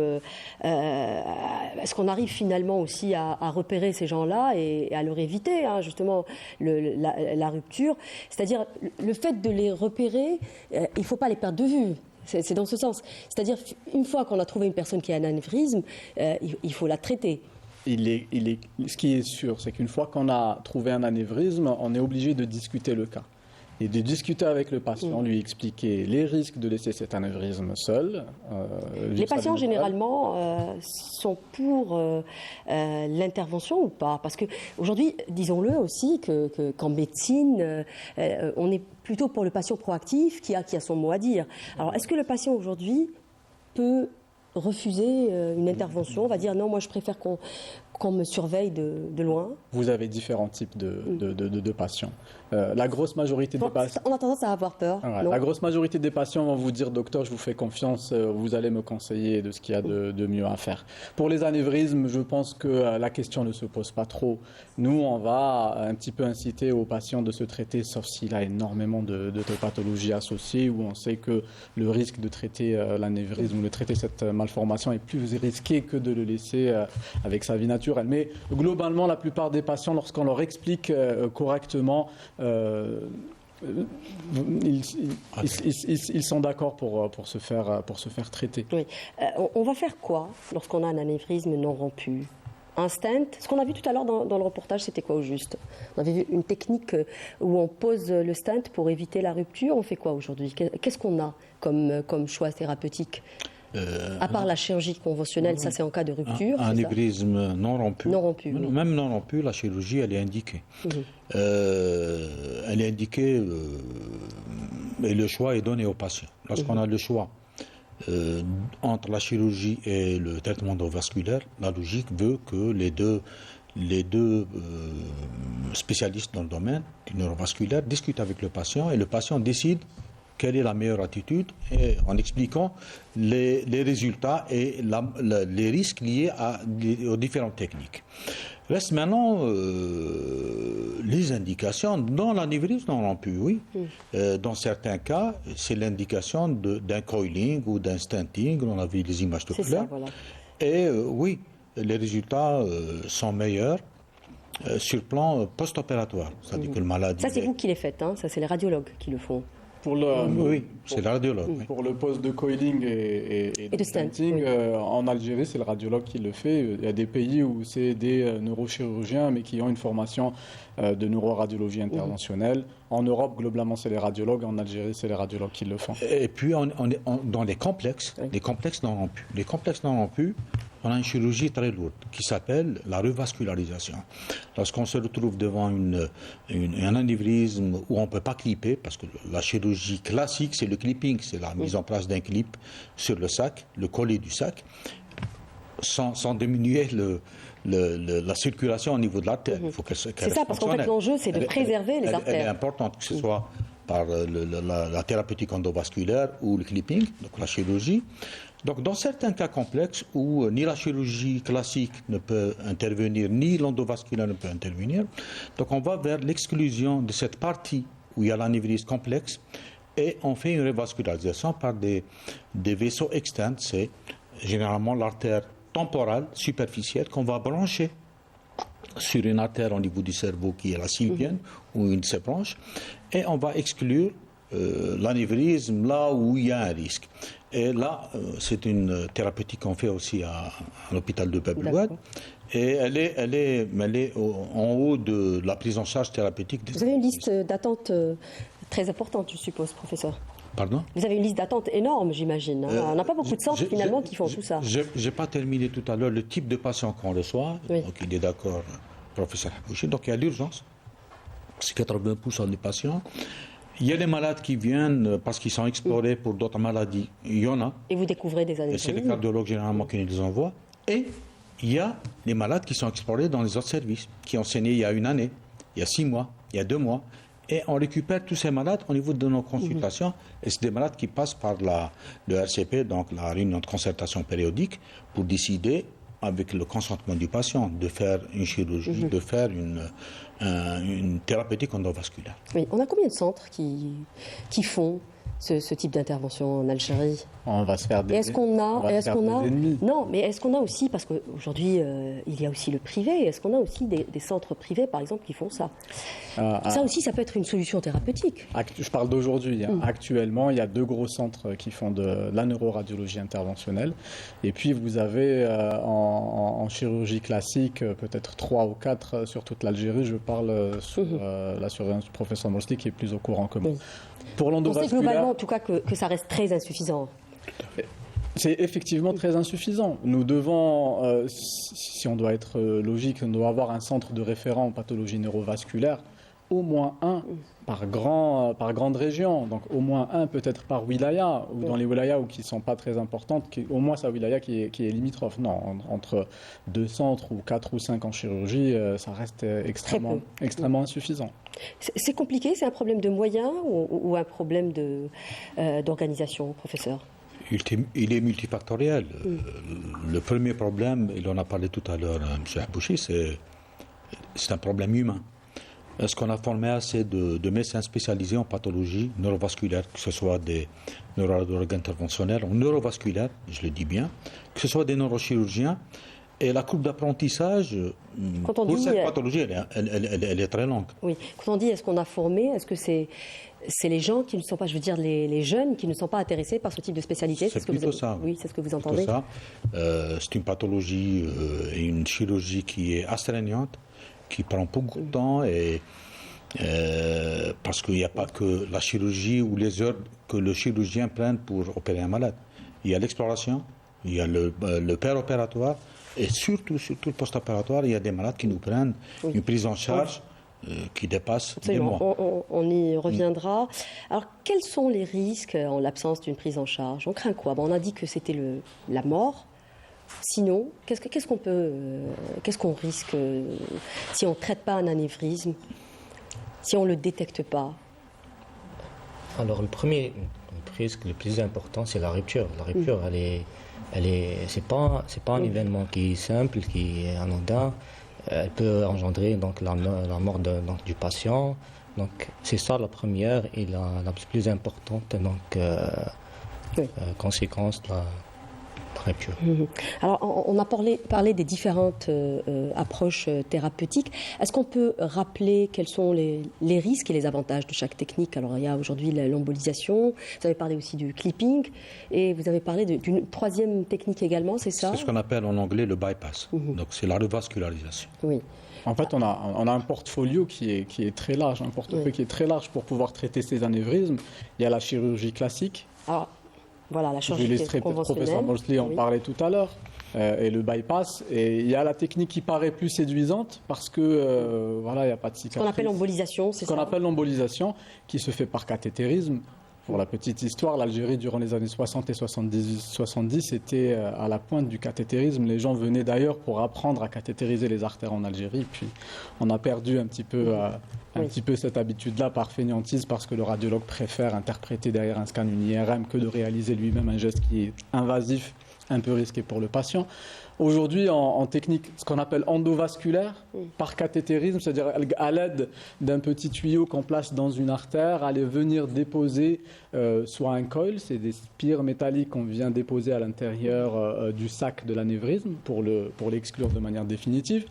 est-ce qu'on arrive finalement aussi à repérer ces gens-là et à leur éviter justement la rupture. C'est-à-dire le fait de les repérer, il ne faut pas les perdre de vue. C'est dans ce sens. C'est-à-dire une fois qu'on a trouvé une personne qui a un anévrisme, il faut la traiter. Ce qui est sûr, c'est qu'une fois qu'on a trouvé un anévrisme, on est obligé de discuter le cas. Et de discuter avec le patient, lui expliquer les risques de laisser cet anévrisme seul. Les patients, généralement, sont pour l'intervention ou pas? Parce qu'aujourd'hui, disons-le aussi, qu'en médecine, on est plutôt pour le patient proactif qui a son mot à dire. Alors, est-ce que le patient, aujourd'hui, peut refuser une intervention? On va dire, non, moi, je préfère qu'on me surveille de loin. Vous avez différents types de patients. La grosse majorité des patients... On a tendance à avoir peur. Ouais, la grosse majorité des patients vont vous dire, docteur, je vous fais confiance, vous allez me conseiller de ce qu'il y a de mieux à faire. Pour les anévrismes, je pense que la question ne se pose pas trop. Nous, on va un petit peu inciter aux patients de se traiter, sauf s'il a énormément de pathologies associées, où on sait que le risque de traiter l'anévrisme ou de traiter cette malformation est plus risqué que de le laisser avec sa vie naturelle. Mais globalement, la plupart des patients, lorsqu'on leur explique correctement, ils sont d'accord pour se faire traiter. Oui. On va faire quoi lorsqu'on a un anévrisme non rompu? Un stent? Ce qu'on a vu tout à l'heure dans le reportage, c'était quoi au juste? On avait vu une technique où on pose le stent pour éviter la rupture. On fait quoi aujourd'hui? Qu'est-ce qu'on a comme choix thérapeutique? À part la chirurgie conventionnelle, ça c'est en cas de rupture. Un anévrisme non rompu. Non rompu. Oui. Même non rompu, la chirurgie, elle est indiquée. Elle est indiquée Et le choix est donné au patient. Lorsqu'on a le choix entre la chirurgie et le traitement endovasculaire, la logique veut que les deux spécialistes dans le domaine du neurovasculaire discutent avec le patient et le patient décide quelle est la meilleure attitude et en expliquant les résultats et les risques liés aux différentes techniques. Reste maintenant les indications dans l'anévrisme non plus, oui. Dans certains cas, c'est l'indication d'un coiling ou d'un stenting, on a vu les images tout à l'heure. Voilà. Et oui, les résultats sont meilleurs sur le plan post-opératoire. C'est-à-dire que le malade... Ça, c'est vous qui les faites, hein. Ça, c'est les radiologues qui le font. Oui, c'est le radiologue. Oui. Pour le poste de coiling et de stenting, en Algérie, c'est le radiologue qui le fait. Il y a des pays où c'est des neurochirurgiens, mais qui ont une formation de neuroradiologie interventionnelle. En Europe, globalement, c'est les radiologues. En Algérie, c'est les radiologues qui le font. Et puis, dans les complexes, les complexes non rompus. Les complexes non rompus, on a une chirurgie très lourde qui s'appelle la revascularisation. Lorsqu'on se retrouve devant un anévrisme où on ne peut pas clipper, parce que la chirurgie classique, c'est le clipping, c'est la mise en place d'un clip sur le sac, le collet du sac, sans diminuer la circulation au niveau de l'artère. C'est ça, parce qu'en fait, l'enjeu, c'est de préserver les artères. Elle est importante, que ce soit par la thérapeutique endovasculaire ou le clipping, donc la chirurgie. Donc, dans certains cas complexes où ni la chirurgie classique ne peut intervenir, ni l'endovasculaire ne peut intervenir, donc on va vers l'exclusion de cette partie où il y a l'anévrisme complexe et on fait une revascularisation par des vaisseaux externes. C'est généralement l'artère temporale superficielle qu'on va brancher sur une artère au niveau du cerveau qui est la sylvienne ou une de ses branches, et on va exclure l'anévrisme là où il y a un risque. Et là, c'est une thérapeutique qu'on fait aussi à l'hôpital de Bab el-Oued. Et elle est en haut de la prise en charge thérapeutique. Vous avez une liste d'attente très importante, je suppose, professeur. Pardon ? Vous avez une liste d'attente énorme, j'imagine. On n'a pas beaucoup de centres, finalement, qui font tout ça. Je n'ai pas terminé tout à l'heure le type de patient qu'on reçoit. Oui. Donc, il est d'accord, professeur Habouchi. Donc, il y a l'urgence. C'est 80% des patients. Il y a des malades qui viennent parce qu'ils sont explorés pour d'autres maladies. Il y en a. Et vous découvrez des anévrismes. Et c'est les cardiologues généralement qui nous les envoient. Et il y a les malades qui sont explorés dans les autres services, qui ont saigné il y a une année, il y a 6 mois, il y a 2 mois. Et on récupère tous ces malades au niveau de nos consultations. Et c'est des malades qui passent par le RCP, donc la réunion de concertation périodique, pour décider, avec le consentement du patient, de faire une chirurgie, de faire une thérapeutique endovasculaire. Oui, on a combien de centres qui font ce type d'intervention en Algérie? On va se faire des ennemis. Non, mais est-ce qu'on a aussi, parce qu'aujourd'hui, il y a aussi le privé, est-ce qu'on a aussi des centres privés, par exemple, qui font ça? Ça aussi, ça peut être une solution thérapeutique. Je parle d'aujourd'hui. Actuellement, il y a 2 gros centres qui font de la neuroradiologie interventionnelle. Et puis, vous avez en chirurgie classique, peut-être 3 ou 4 sur toute l'Algérie. Je parle sous la surveillance du professeur Morsti, qui est plus au courant que moi. Pour l'endovasculaire, on sait globalement, en tout cas, que ça reste très insuffisant. C'est effectivement très insuffisant. Nous devons, si on doit être logique, on doit avoir un centre de référent en pathologie neurovasculaire, au moins un par grande région. Donc au moins un peut-être par wilaya, ou dans les wilayas qui ne sont pas très importantes, au moins sa wilaya qui est limitrophe. Non, entre 2 centres ou 4 ou 5 en chirurgie, ça reste extrêmement insuffisant. C'est compliqué, c'est un problème de moyens ou un problème d'organisation, professeur? Il est multifactoriel. Le premier problème, il en a parlé tout à l'heure, M. Habouchi, c'est un problème humain. Est-ce qu'on a formé assez de médecins spécialisés en pathologie neurovasculaire, que ce soit des neurologues interventionnels ou neurovasculaires, je le dis bien, que ce soit des neurochirurgiens? Et la courbe d'apprentissage, pour cette pathologie, elle est très longue. Oui. Quand on dit est-ce qu'on a formé, est-ce que c'est les gens qui ne sont pas, je veux dire les jeunes qui ne sont pas intéressés par ce type de spécialité? C'est plutôt ça. Oui, c'est ce que vous entendez. C'est une pathologie et une chirurgie qui est astreignante, qui prend beaucoup de temps, et parce qu'il n'y a pas que la chirurgie ou les heures que le chirurgien prenne pour opérer un malade. Il y a l'exploration, il y a le péropératoire, et surtout le post-opératoire, il y a des malades qui nous prennent une prise en charge qui dépasse des Absolument, mois. on y reviendra. Alors, quels sont les risques en l'absence d'une prise en charge? On craint quoi? On a dit que c'était la mort. Sinon, qu'est-ce qu'on risque si on ne traite pas un anévrisme, si on ne le détecte pas? Alors le premier risque le plus important, c'est la rupture. La rupture, c'est pas un événement qui est simple, qui est anodin. Elle peut engendrer donc la mort donc, du patient. Donc c'est ça la première et la plus importante conséquence de la rupture. Alors, on a parlé des différentes approches thérapeutiques. Est-ce qu'on peut rappeler quels sont les risques et les avantages de chaque technique? Alors, il y a aujourd'hui l'embolisation, vous avez parlé aussi du clipping, et vous avez parlé d'une troisième technique également, c'est ça? C'est ce qu'on appelle en anglais le bypass. Donc c'est la revascularisation. Oui. En fait, on a un portfolio qui est très large, un portefeuille qui est très large pour pouvoir traiter ces anévrismes. Il y a la chirurgie classique. Alors, voilà, la chirurgie Le professeur Mosley en parlait tout à l'heure, et le bypass. Et il y a la technique qui paraît plus séduisante parce que, voilà, il n'y a pas de cicatrice. Ce qu'on appelle l'embolisation, c'est ça? Ce qu'on appelle l'embolisation, qui se fait par cathétérisme. Pour la petite histoire, l'Algérie, durant les années 60 et 70 était à la pointe du cathétérisme. Les gens venaient d'ailleurs pour apprendre à cathétériser les artères en Algérie. Puis on a perdu un petit peu cette habitude-là par fainéantise parce que le radiologue préfère interpréter derrière un scan une IRM que de réaliser lui-même un geste qui est invasif, un peu risqué pour le patient. Aujourd'hui, en technique, ce qu'on appelle endovasculaire, par cathétérisme, c'est-à-dire à l'aide d'un petit tuyau qu'on place dans une artère, aller venir déposer soit un coil, c'est des spires métalliques qu'on vient déposer à l'intérieur du sac de l'anévrisme pour l'exclure de manière définitive.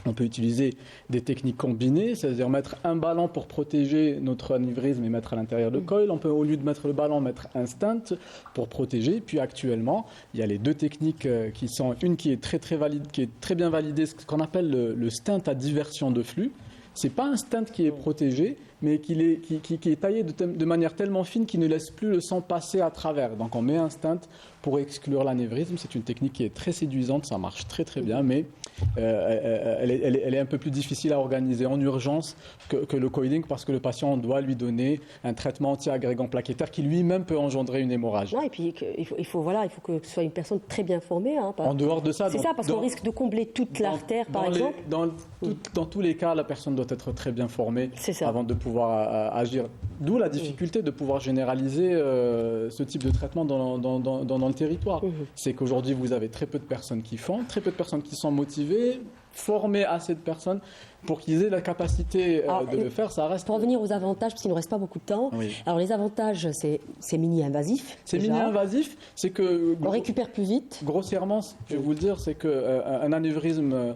On peut utiliser des techniques combinées, c'est-à-dire mettre un ballon pour protéger notre anévrisme et mettre à l'intérieur le coil. On peut, au lieu de mettre le ballon, mettre un stent pour protéger. Puis actuellement, il y a les deux techniques qui sont une qui est très valide, qui est très bien validée, ce qu'on appelle le stent à diversion de flux. C'est pas un stent qui est protégé, mais qui est taillé de manière tellement fine qu'il ne laisse plus le sang passer à travers. Donc on met un stent pour exclure l'anévrisme. C'est une technique qui est très séduisante, ça marche très bien, mais elle est un peu plus difficile à organiser en urgence que le coiling parce que le patient doit lui donner un traitement anti-agrégant plaquettaire qui lui-même peut engendrer une hémorragie. Non, et puis il faut que ce soit une personne très bien formée. En dehors de ça, c'est ça, parce qu'on risque de combler toute l'artère, par exemple. Dans tous les cas, la personne doit être très bien formée avant de pouvoir agir. D'où la difficulté de pouvoir généraliser ce type de traitement dans le territoire. C'est qu'aujourd'hui, vous avez très peu de personnes qui font, très peu de personnes qui sont motivées, former assez de personnes pour qu'ils aient la capacité de le faire. Ça reste... Pour revenir aux avantages, parce qu'il ne nous reste pas beaucoup de temps. Oui. Alors les avantages, c'est mini-invasif. C'est mini-invasif, c'est que... On récupère plus vite. Grossièrement, je vais vous le dire, c'est qu'un anévrisme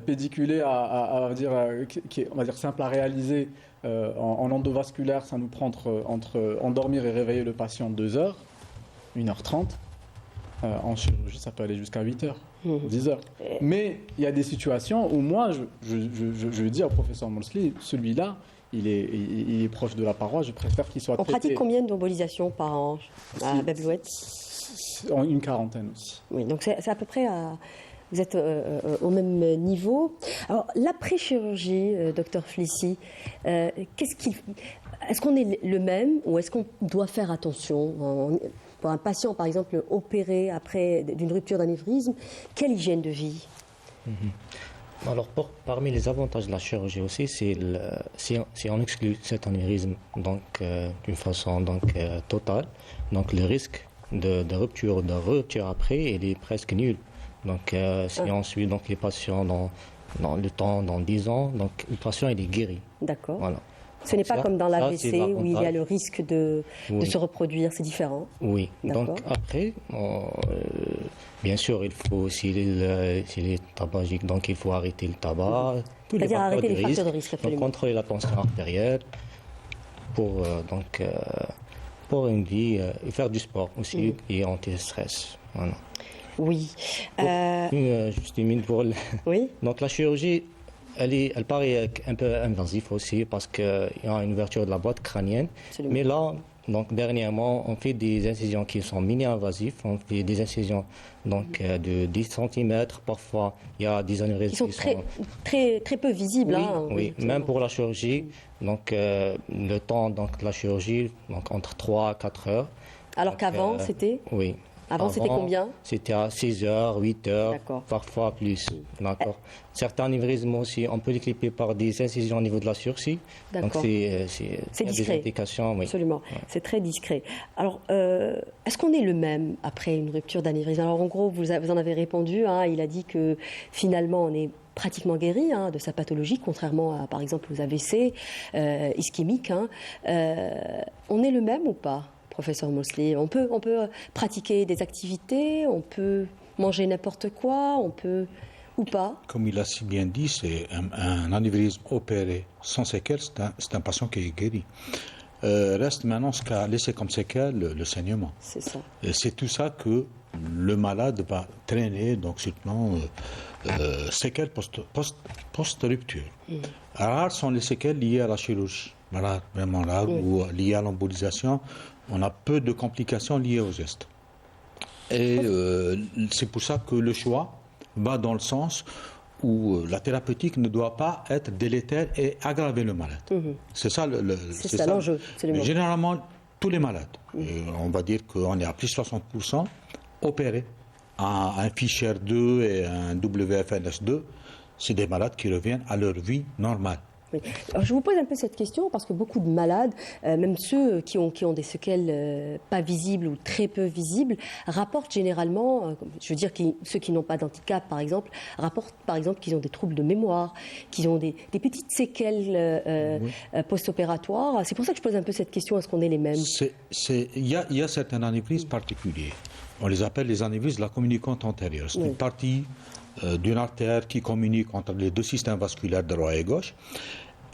pédiculé, on va dire simple à réaliser, en endovasculaire, ça nous prend entre endormir et réveiller le patient 2 heures, 1h30. En chirurgie, ça peut aller jusqu'à 8 heures, 10 heures. Mais il y a des situations où moi, je dis au professeur Mosley, celui-là, il est proche de la paroi, je préfère qu'il soit traité. On pratique combien d'embolisations par an à Bablouette? Une quarantaine aussi. Oui, donc c'est à peu près vous êtes au même niveau. Alors, l'après-chirurgie, docteur Flissi, est-ce qu'on est le même ou est-ce qu'on doit faire attention pour un patient, par exemple, opéré après d'une rupture d'anévrisme, quelle hygiène de vie? Alors, parmi les avantages de la chirurgie aussi, si on exclut cet anévrisme d'une façon totale, donc le risque de rupture après, il est presque nul. Donc, si on suit les patients dans 10 ans, donc le patient il est guéri. D'accord. Voilà. Ce n'est pas comme dans l'AVC où il y a le risque de se reproduire, c'est différent. Oui, donc après, bien sûr, il faut, s'il est tabagique, donc il faut arrêter le tabac. C'est-à-dire arrêter les facteurs de risque, absolument. Donc contrôler la tension artérielle pour une vie, et faire du sport aussi, et anti-stress. Voilà. Oui. Juste une minute pour... Oui. Donc la chirurgie... Elle paraît un peu invasive aussi parce qu'il y a une ouverture de la boîte crânienne. Absolument. Mais là, Donc dernièrement, on fait des incisions qui sont mini-invasives. On fait des incisions de 10 cm. Parfois, il y a des anévrismes Ils sont très peu visibles. Oui, hein, oui. Même pour la chirurgie. Donc le temps de la chirurgie, entre 3 à 4 heures. Alors qu'avant, c'était Oui. Avant, c'était combien? C'était à 6 heures, 8 heures, D'accord. parfois plus. D'accord. Certains anévrismes aussi, on peut les clipper par des incisions au niveau de la sursis. Donc D'accord. c'est discret. des indications. Oui. Absolument, c'est très discret. Alors, est-ce qu'on est le même après une rupture d'anévrisme? Alors, en gros, vous en avez répondu, hein, il a dit que finalement, on est pratiquement guéri de sa pathologie, contrairement à, par exemple, aux AVC ischémiques. On est le même ou pas, professeur Mosley? On peut pratiquer des activités, on peut manger n'importe quoi, on peut ou pas? Comme il a si bien dit, c'est un anévrisme opéré sans séquelles, c'est un patient qui est guéri. Reste maintenant ce qu'a laissé comme séquelle le saignement. C'est ça. Et c'est tout ça que le malade va traîner, donc sur le plan séquelles post-rupture. Rares sont les séquelles liées à la chirurgie, rares, vraiment rares, ou liées à l'embolisation. On a peu de complications liées au geste. Et c'est pour ça que le choix va dans le sens où la thérapeutique ne doit pas être délétère et aggraver le malade. C'est ça l'enjeu. Mais généralement, tous les malades, on va dire qu'on est à plus de 60% opérés à un Fischer 2 et un WFNS2, c'est des malades qui reviennent à leur vie normale. Oui. Alors, je vous pose un peu cette question parce que beaucoup de malades, même ceux qui ont des séquelles pas visibles ou très peu visibles, rapportent généralement, je veux dire ceux qui n'ont pas d'handicap par exemple, rapportent par exemple qu'ils ont des troubles de mémoire, qu'ils ont des petites séquelles post-opératoires. C'est pour ça que je pose un peu cette question, est-ce qu'on est les mêmes? Il y a certains anévrismes particuliers. On les appelle les anévrismes de la communicante antérieure. C'est une partie d'une artère qui communique entre les deux systèmes vasculaires droit et gauche.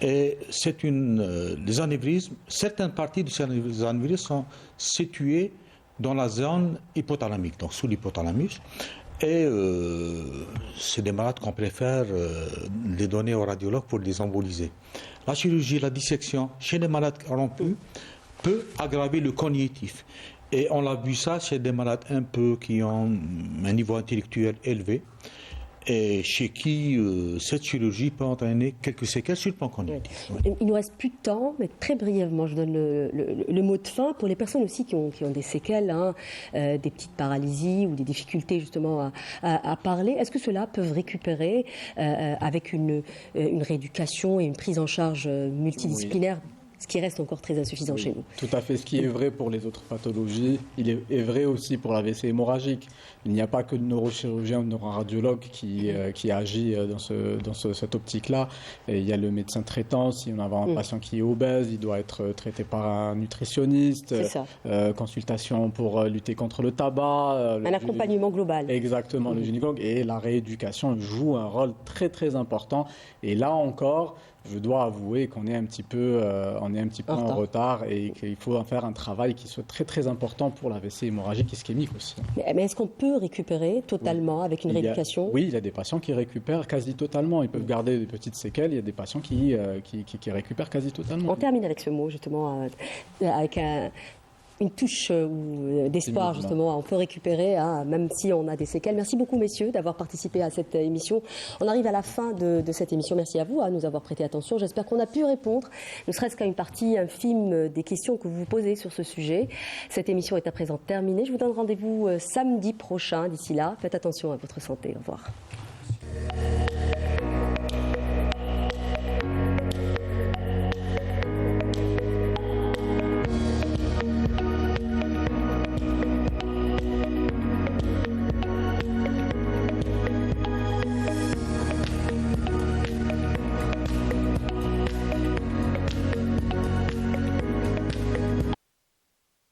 Et c'est les anévrismes, certaines parties de ces anévrismes sont situées dans la zone hypothalamique, donc sous l'hypothalamus. Et c'est des malades qu'on préfère les donner aux radiologues pour les emboliser. La chirurgie, la dissection, chez les malades rompus, peut aggraver le cognitif. Et on l'a vu ça chez des malades qui ont un niveau intellectuel élevé, et chez qui cette chirurgie peut entraîner quelques séquelles sur le plan cognitif. Oui. Il nous reste plus de temps, mais très brièvement, je donne le mot de fin pour les personnes aussi qui ont des séquelles, des petites paralysies ou des difficultés justement à parler. Est-ce que ceux-là peuvent récupérer avec une rééducation et une prise en charge multidisciplinaire? Ce qui reste encore très insuffisant chez nous. Tout à fait. Ce qui est vrai pour les autres pathologies, il est vrai aussi pour l'AVC hémorragique. Il n'y a pas que le neurochirurgien ou le neuroradiologue qui agit dans cette optique-là. Et il y a le médecin traitant. Si on a un patient qui est obèse, il doit être traité par un nutritionniste. Consultation pour lutter contre le tabac. Un accompagnement global. Exactement, le gynécologue. Et la rééducation joue un rôle très très important. Et là encore, je dois avouer qu'on est un petit peu, en retard et qu'il faut en faire un travail qui soit très très important pour l'AVC hémorragique ischémique aussi. Mais est-ce qu'on peut récupérer totalement avec une rééducation? Oui, il y a des patients qui récupèrent quasi totalement. Ils peuvent garder des petites séquelles. Il y a des patients qui récupèrent quasi totalement. On termine avec ce mot justement, avec une touche d'espoir, justement. On peut récupérer, même si on a des séquelles. Merci beaucoup, messieurs, d'avoir participé à cette émission. On arrive à la fin de cette émission. Merci à vous de nous avoir prêté attention. J'espère qu'on a pu répondre, ne serait-ce qu'à une partie infime des questions que vous vous posez sur ce sujet. Cette émission est à présent terminée. Je vous donne rendez-vous samedi prochain. D'ici là, faites attention à votre santé. Au revoir.